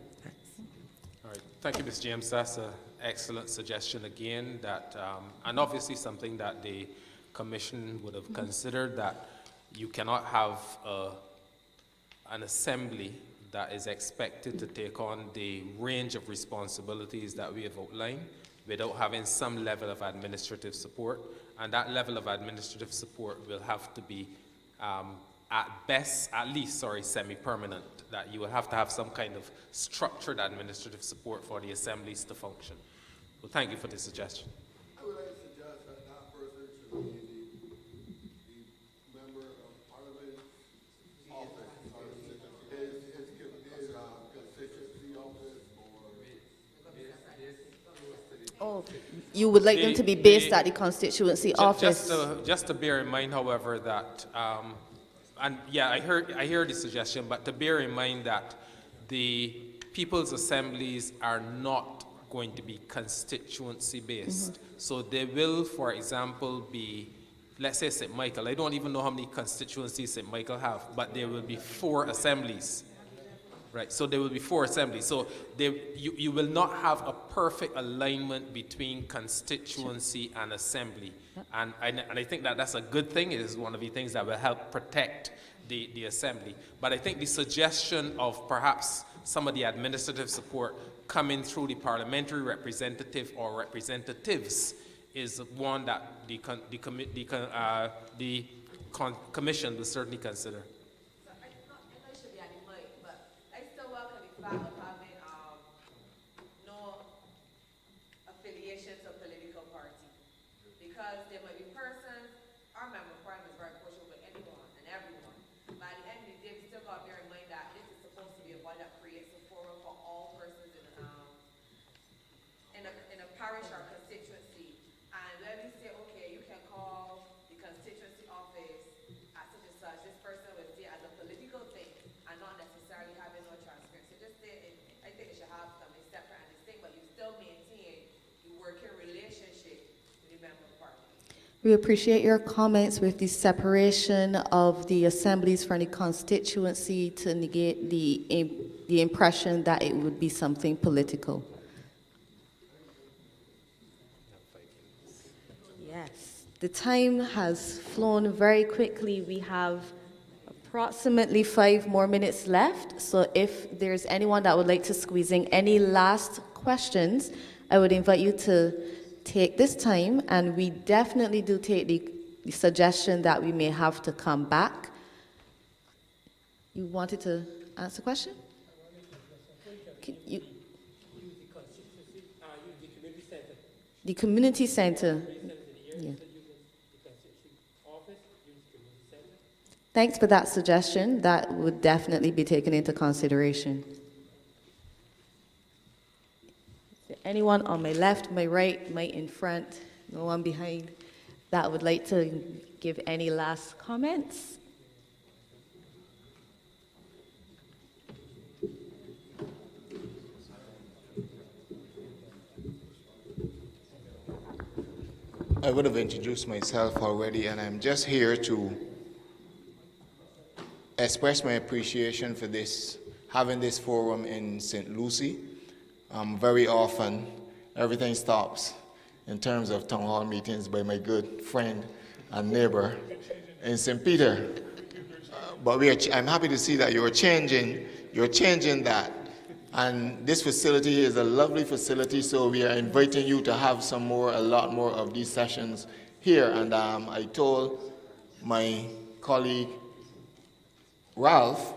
All right, thank you, Ms. James. That's an excellent suggestion again, that, and obviously something that the commission would have considered, that you cannot have an assembly that is expected to take on the range of responsibilities that we have outlined without having some level of administrative support. And that level of administrative support will have to be at least, semi-permanent, that you will have to have some kind of structured administrative support for the assemblies to function. Well, thank you for the suggestion. I would like to suggest that that person should be the member of parliament office, or his constituency office, Oh, you would like them to be based at the constituency office? Just to bear in mind, however, that, and yeah, I hear the suggestion, but to bear in mind that the people's assemblies are not going to be constituency based. So they will, for example, be, let's say St. Michael. I don't even know how many constituencies St. Michael have, but there will be 4 assemblies. Right, so there will be 4 assemblies. So you will not have a perfect alignment between constituency and assembly. And I think that that's a good thing. It is one of the things that will help protect the assembly. But I think the suggestion of perhaps some of the administrative support coming through the parliamentary representative or representatives is one that the commission will certainly consider. Of having no affiliation to a political party, because there might be persons, our member of parliament is very pushing with anyone and everyone. By the end of the day, we still got to bear in mind that this is supposed to be a body that creates a forum for all persons in a parish or constituency. And when we say, okay, you can call the constituency office at such and such, this person will see it as a political thing and not necessarily having no transparency. I think it should have something separate and distinct, but you still maintain the working relationship with the member of parliament. We appreciate your comments with the separation of the assemblies from the constituency to negate the impression that it would be something political. Yes, the time has flown very quickly. We have approximately 5 more minutes left. So if there's anyone that would like to squeeze in any last questions, I would invite you to take this time, and we definitely do take the suggestion that we may have to come back. You wanted to ask a question? The community center. Yeah. Thanks for that suggestion. That would definitely be taken into consideration. Is there anyone on my left, my right, my in front, no one behind, that would like to give any last comments? I would have introduced myself already, and I'm just here to express my appreciation for having this forum in St. Lucie. Very often, everything stops in terms of town hall meetings by my good friend and neighbor in St. Peter. But I'm happy to see that you're changing that. And this facility is a lovely facility, so we are inviting you to have a lot more of these sessions here. And I told my colleague Ralph,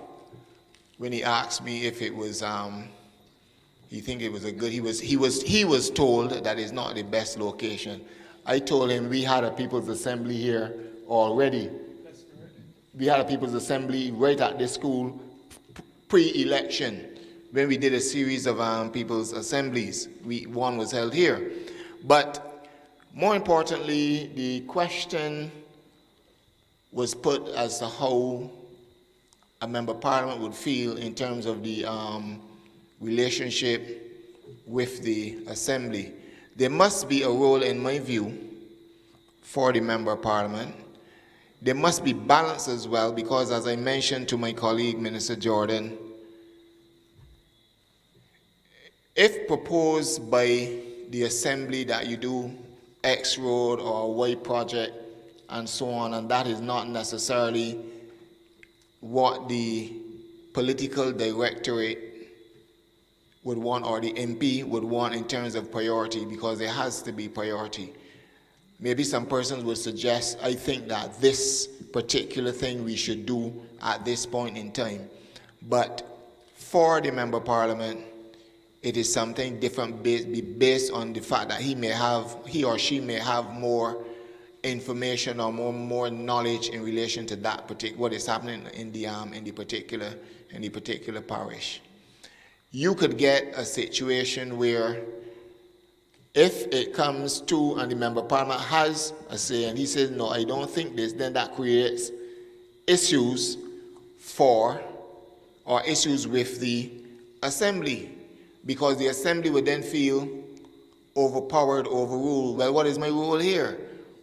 when he asked me if it was, he think it was a good, he was told that it's not the best location. I told him we had a People's Assembly here already. We had a People's Assembly right at this school pre-election when we did a series of People's Assemblies. One was held here. But more importantly, the question was put as to how a member of parliament would feel in terms of the relationship with the assembly. There must be a role, in my view, for the member of parliament. There must be balance as well, because as I mentioned to my colleague, Minister Jordan, if proposed by the assembly that you do X road or Y project and so on, and that is not necessarily what the political directorate would want or the MP would want in terms of priority, because there has to be priority. Maybe some persons would suggest, I think that this particular thing we should do at this point in time. But for the member of parliament, it is something different based on the fact that he or she may have more information or more knowledge in relation to that what is happening in the particular parish. You could get a situation where if it comes to and the member of parliament has a say and he says, no, I don't think this, then that creates issues issues with the assembly, because the assembly would then feel overpowered, overruled. Well, what is my role here?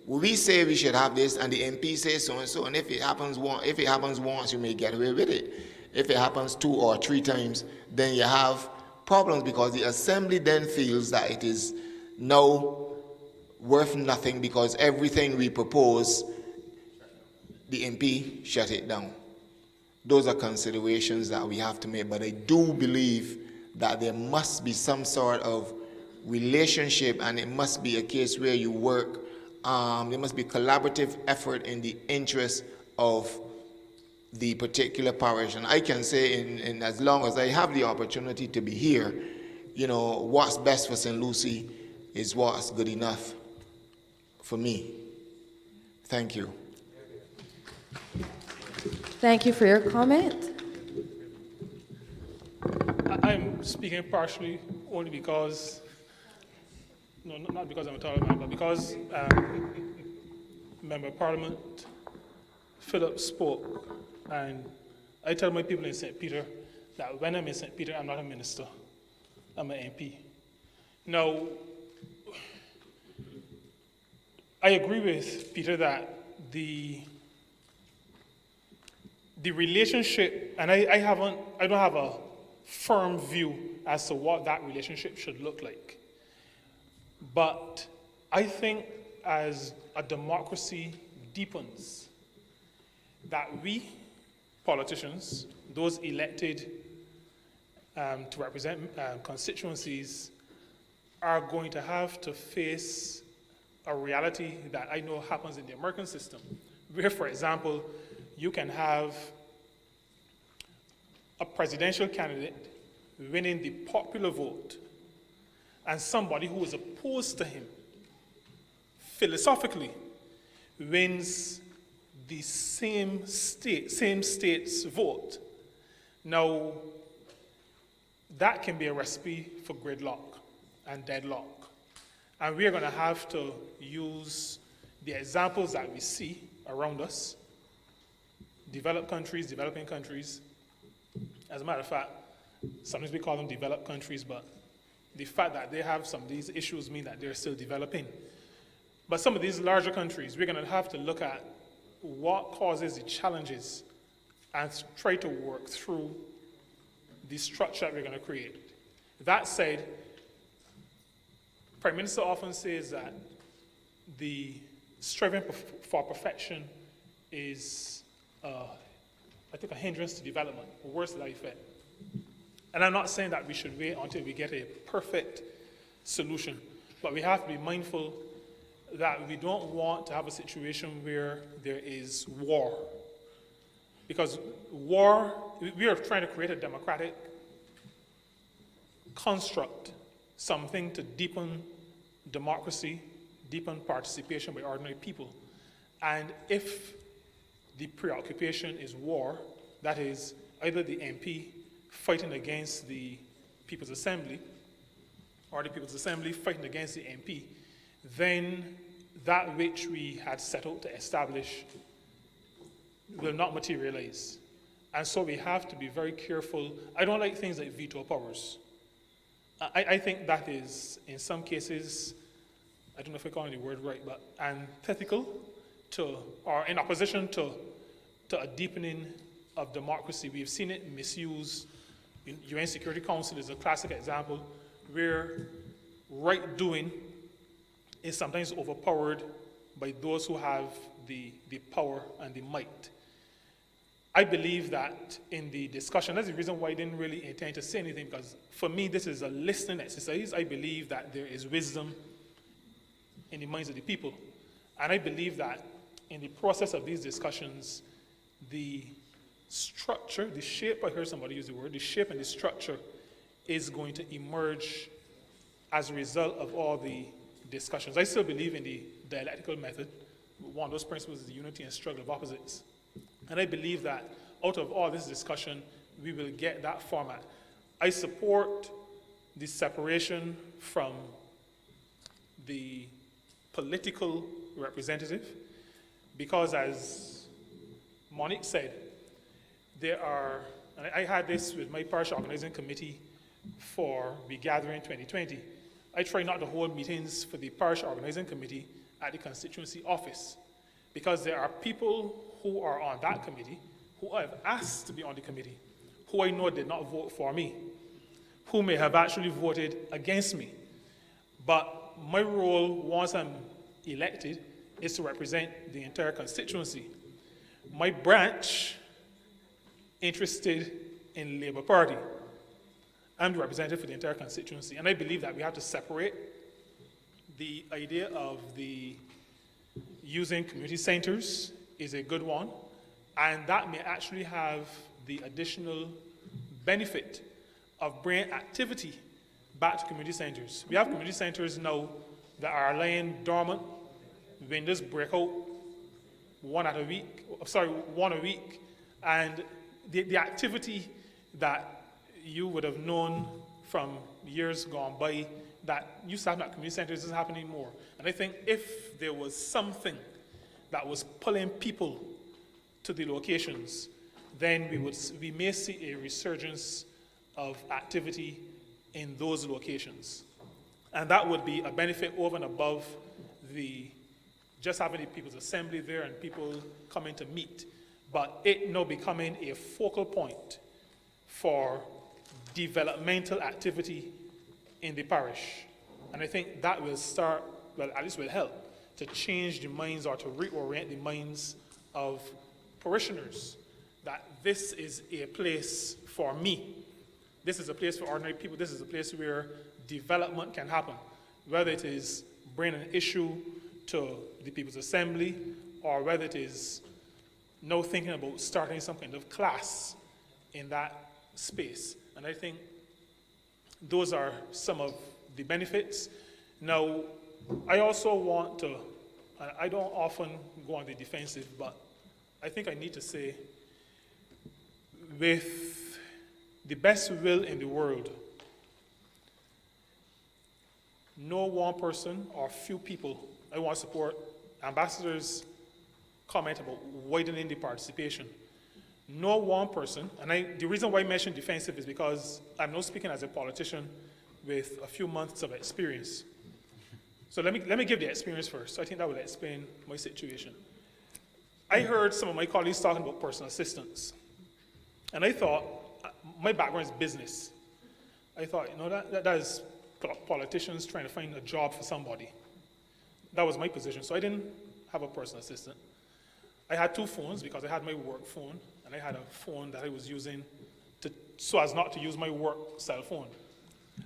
We say we should have this, and the MP says so and so, and if it happens once, you may get away with it. If it happens 2 or 3 times, then you have problems because the assembly then feels that it is now worth nothing because everything we propose, the MP shut it down. Those are considerations that we have to make, but I do believe that there must be some sort of relationship, and it must be a case where you work, there must be collaborative effort in the interest of the particular parish. And I can say in as long as I have the opportunity to be here, you know, what's best for St. Lucie is what's good enough for me. Thank you. Thank you for your comment. I'm speaking partially only because, no, not because I'm a tall man, but because Member of Parliament Philip spoke, and I tell my people in St. Peter that when I'm in St. Peter, I'm not a minister, I'm an MP. Now, I agree with Peter that the relationship, and I don't have a firm view as to what that relationship should look like. But I think as a democracy deepens, that we, politicians, those elected to represent constituencies, are going to have to face a reality that I know happens in the American system, where, for example, you can have a presidential candidate winning the popular vote and somebody who is opposed to him philosophically wins the same state's vote. Now, that can be a recipe for gridlock and deadlock. And we are going to have to use the examples that we see around us, developed countries, developing countries. As a matter of fact, sometimes we call them developed countries, but the fact that they have some of these issues mean that they're still developing. But some of these larger countries, we're going to have to look at what causes the challenges and try to work through the structure that we're going to create. That said, Prime Minister often says that the striving for perfection is, I think, a hindrance to development, or worse than effect. And I'm not saying that we should wait until we get a perfect solution, but we have to be mindful that we don't want to have a situation where there is war. Because war, we are trying to create a democratic construct, something to deepen democracy, deepen participation by ordinary people. And if the preoccupation is war, that is either the MP fighting against the People's Assembly or the People's Assembly fighting against the MP, then that which we had set out to establish will not materialize. And so we have to be very careful. I don't like things like veto powers. I think that is, in some cases, I don't know if I call the word right, but antithetical to, or in opposition to a deepening of democracy. We've seen it misused. UN Security Council is a classic example where right doing is sometimes overpowered by those who have the power and the might. I believe that in the discussion, that's the reason why I didn't really intend to say anything, because for me, this is a listening exercise. I believe that there is wisdom in the minds of the people. And I believe that in the process of these discussions, the structure, the shape, I heard somebody use the word, the shape and the structure is going to emerge as a result of all the discussions. I still believe in the dialectical method. One of those principles is the unity and struggle of opposites. And I believe that out of all this discussion, we will get that format. I support the separation from the political representative because, as Monique said, there are, and I had this with my parish organizing committee for the gathering 2020. I try not to hold meetings for the parish organizing committee at the constituency office because there are people who are on that committee who have asked to be on the committee. who I know did not vote for me, who may have actually voted against me. But my role, once I'm elected, is to represent the entire constituency. My branch, interested in Labour Party. I'm the representative for the entire constituency, and I believe that we have to separate the idea of the using community centers is a good one, and that may actually have the additional benefit of bringing activity back to community centers. We have community centers now that are lying dormant. When just break out one a week, and the activity that you would have known from years gone by that used to happen at community centers isn't happening anymore. And I think if there was something that was pulling people to the locations, then we may see a resurgence of activity in those locations. And that would be a benefit over and above just having the People's Assembly there and people coming to meet, but it now becoming a focal point for developmental activity in the parish. And I think that will start, well, at least will help to change the minds or to reorient the minds of parishioners that this is a place for me. This is a place for ordinary people. This is a place where development can happen, whether it is bringing an issue to the People's Assembly or whether it is now thinking about starting some kind of class in that space. And I think those are some of the benefits. Now, I also want to, I don't often go on the defensive, but I think I need to say, with the best will in the world, no one person or few people, I want to support Ambassador's comment about widening the participation. No one person, and the reason why I mention defensive is because I'm not speaking as a politician with a few months of experience. So let me give the experience first. I think that will explain my situation. I heard some of my colleagues talking about personal assistance. And I thought, my background is business. I thought, that is politicians trying to find a job for somebody. That was my position. So I didn't have a personal assistant. I had two phones because I had my work phone and I had a phone that I was using so as not to use my work cell phone.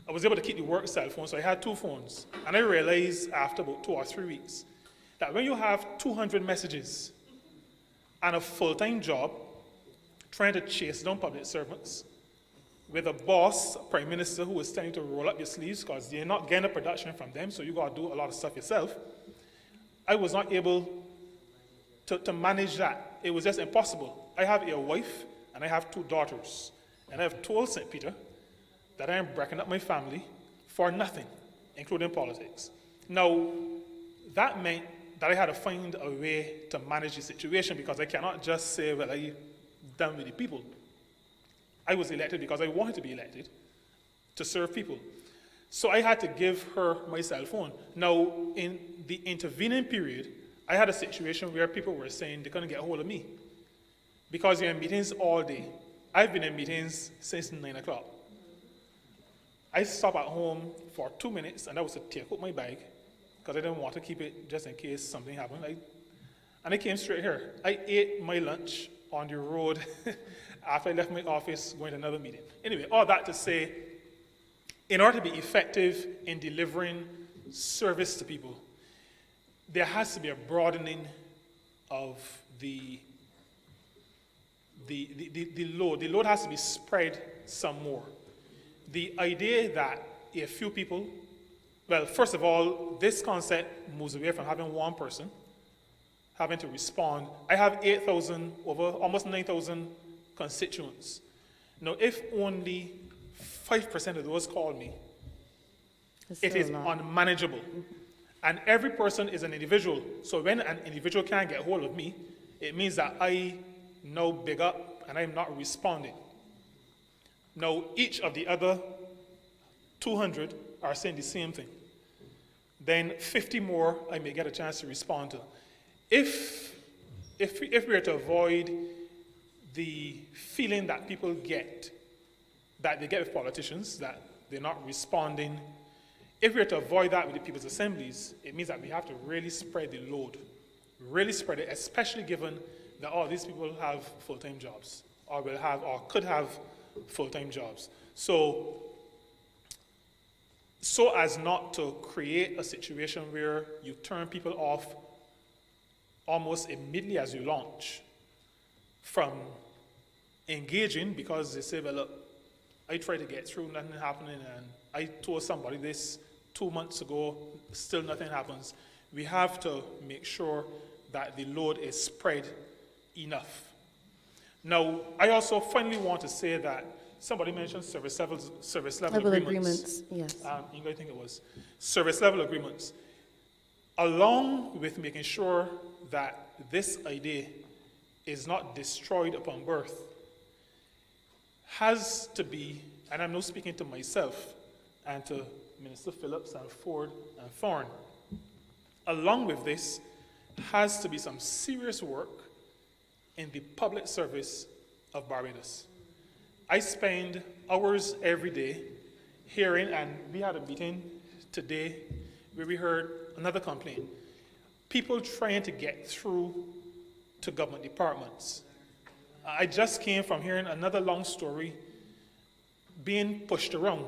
I was able to keep the work cell phone, so I had two phones. And I realized after about 2 or 3 weeks that when you have 200 messages and a full-time job trying to chase down public servants with a boss, a prime minister, who is telling you to roll up your sleeves because you're not getting a production from them, so you got to do a lot of stuff yourself, I was not able to manage that. It was just impossible. I have a wife and I have 2 daughters. And I have told St. Peter that I am breaking up my family for nothing, including politics. Now, that meant that I had to find a way to manage the situation because I cannot just say, well, I'm done with the people. I was elected because I wanted to be elected to serve people. So I had to give her my cell phone. Now, in the intervening period, I had a situation where people were saying they couldn't get a hold of me because you're in meetings all day. I've been in meetings since 9 o'clock. I stopped at home for 2 minutes, and that was to take out my bag because I didn't want to keep it just in case something happened. And I came straight here. I ate my lunch on the road after I left my office going to another meeting. Anyway, all that to say, in order to be effective in delivering service to people, there has to be a broadening of the load. The load has to be spread some more. The idea that a few people, well, first of all, this concept moves away from having one person having to respond. I have 8,000, over almost 9,000 constituents. Now, if only 5% of those call me, it is unmanageable. And every person is an individual. So when an individual can't get hold of me, it means that I now big up and I'm not responding. Now, each of the other 200 are saying the same thing. Then 50 more I may get a chance to respond to. If we are to avoid the feeling that people get, that they get with politicians, that they're not responding. If we're to avoid that with the people's assemblies, it means that we have to really spread the load, really spread it, especially given that all these people have full-time jobs, or will have, or could have full-time jobs. So as not to create a situation where you turn people off almost immediately as you launch from engaging, because they say, well, look, I tried to get through, nothing happening, and I told somebody this 2 months ago, still nothing happens. We have to make sure that the load is spread enough. Now, I also finally want to say that somebody mentioned service level agreements. Yes. I think it was service level agreements, along with making sure that this idea is not destroyed upon birth, has to be, and I'm not speaking to myself and to Minister Phillips and Ford and Thorne, along with this has to be some serious work in the public service of Barbados. I spend hours every day hearing, and we had a meeting today where we heard another complaint. People trying to get through to government departments. I just came from hearing another long story being pushed around,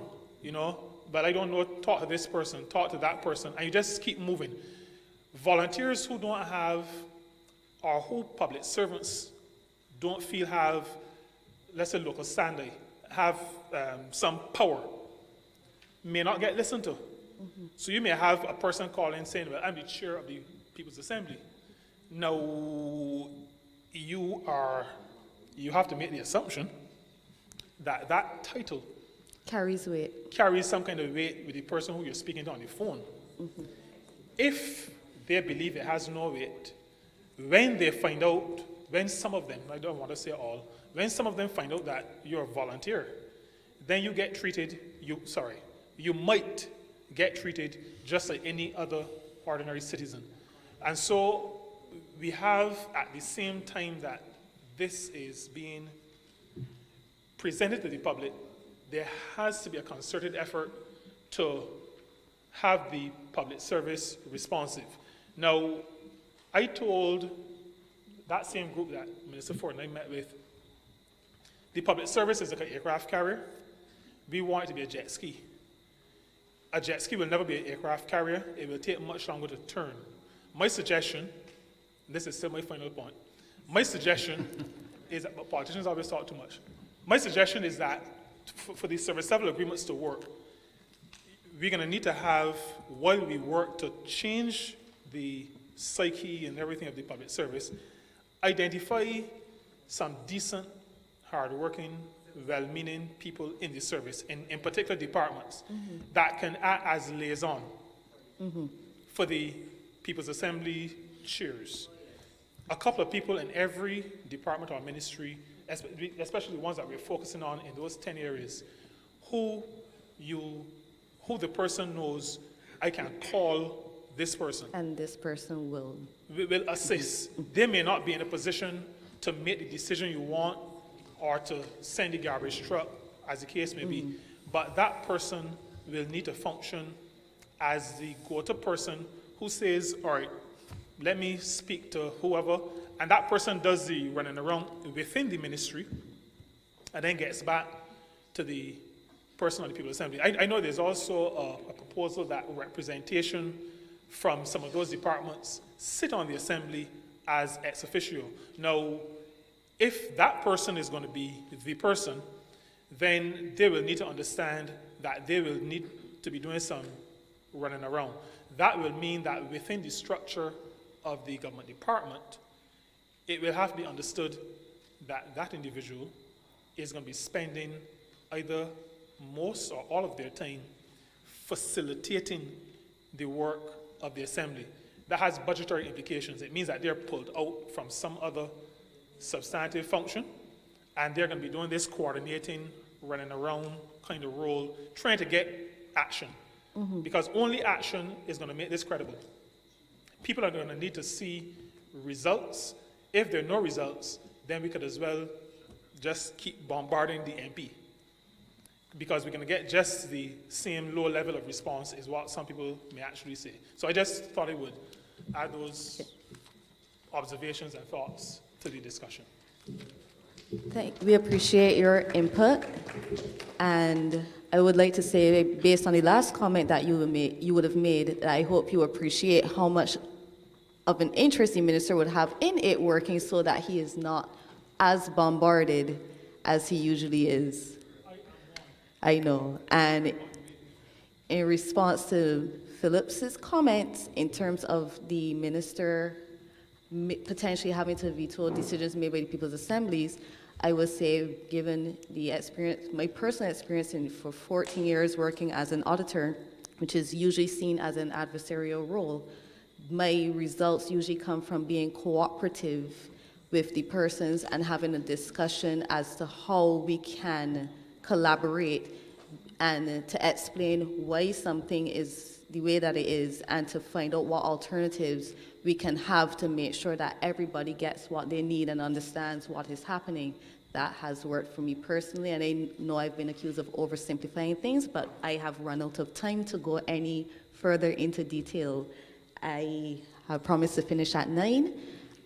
but I don't know, talk to this person, talk to that person, and you just keep moving. Volunteers who don't have, or who public servants don't feel have, let's say local standing, have some power, may not get listened to. Mm-hmm. So you may have a person calling saying, well, I'm the chair of the People's Assembly. Now, you have to make the assumption that that title carries some kind of weight with the person who you're speaking to on the phone. Mm-hmm. If they believe it has no weight, when they find out, when some of them, I don't want to say all, when some of them find out that you're a volunteer, then you get treated, you might get treated just like any other ordinary citizen. And so we have, at the same time that this is being presented to the public, there has to be a concerted effort to have the public service responsive. Now, I told that same group that Minister Ford and I met with, the public service is like an aircraft carrier. We want it to be a jet ski. A jet ski will never be an aircraft carrier. It will take much longer to turn. My suggestion, this is still my final point, my suggestion is that, but politicians always talk too much. My suggestion is that for these service level agreements to work, we're going to need to have, while we work to change the psyche and everything of the public service, identify some decent, hardworking, well-meaning people in the service, in particular departments, mm-hmm. that can act as liaison mm-hmm. for the People's Assembly chairs. A couple of people in every department or ministry, especially the ones that we're focusing on in those 10 areas, who the person knows, I can call this person. And this person will assist. They may not be in a position to make the decision you want or to send the garbage truck, as the case may be, but that person will need to function as the go-to person who says, all right, let me speak to whoever, and that person does the running around within the ministry and then gets back to the person of the People's Assembly. I know there's also a proposal that representation from some of those departments sit on the Assembly as ex officio. Now, if that person is going to be the person, then they will need to understand that they will need to be doing some running around. That will mean that within the structure of the government department, it will have to be understood that that individual is going to be spending either most or all of their time facilitating the work of the Assembly. That has budgetary implications. It means that they're pulled out from some other substantive function, and they're going to be doing this coordinating, running around kind of role, trying to get action. Mm-hmm. Because only action is going to make this credible. People are going to need to see results. If there are no results, then we could as well just keep bombarding the MP, because we're going to get just the same low level of response is what some people may actually say. So I just thought I would add those observations and thoughts to the discussion. We appreciate your input, and I would like to say, based on the last comment that you would have made, that I hope you appreciate how much of an interest the minister would have in it working, so that he is not as bombarded as he usually is. I know. And in response to Phillips's comments in terms of the minister potentially having to veto decisions made by the people's assemblies, I would say, given the experience, my personal experience for 14 years working as an auditor, which is usually seen as an adversarial role, my results usually come from being cooperative with the persons and having a discussion as to how we can collaborate and to explain why something is the way that it is, and to find out what alternatives we can have to make sure that everybody gets what they need and understands what is happening. That has worked for me personally, and I know I've been accused of oversimplifying things, but I have run out of time to go any further into detail. I have promised to finish at 9,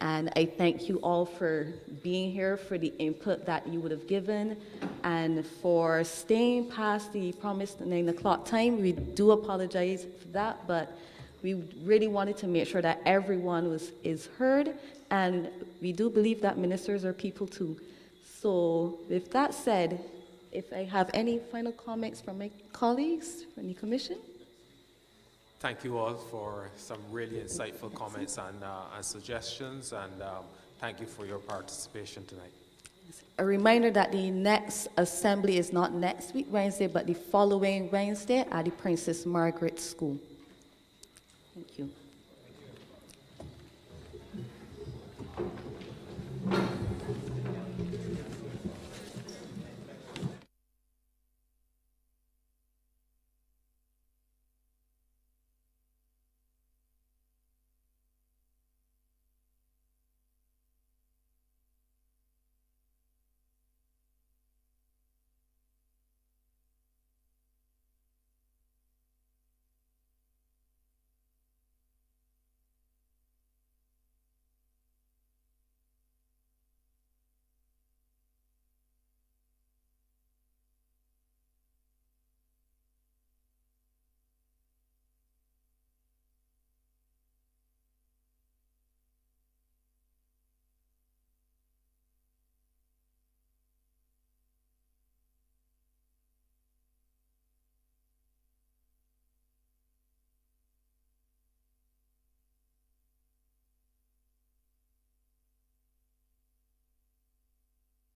and I thank you all for being here, for the input that you would have given, and for staying past the promised 9 o'clock time. We do apologize for that, but we really wanted to make sure that everyone is heard, and we do believe that ministers are people too. So with that said, if I have any final comments from my colleagues from the commission. Thank you all for some really insightful comments and suggestions, and thank you for your participation tonight. A reminder that the next assembly is not next week, Wednesday, but the following Wednesday at the Princess Margaret School. Thank you.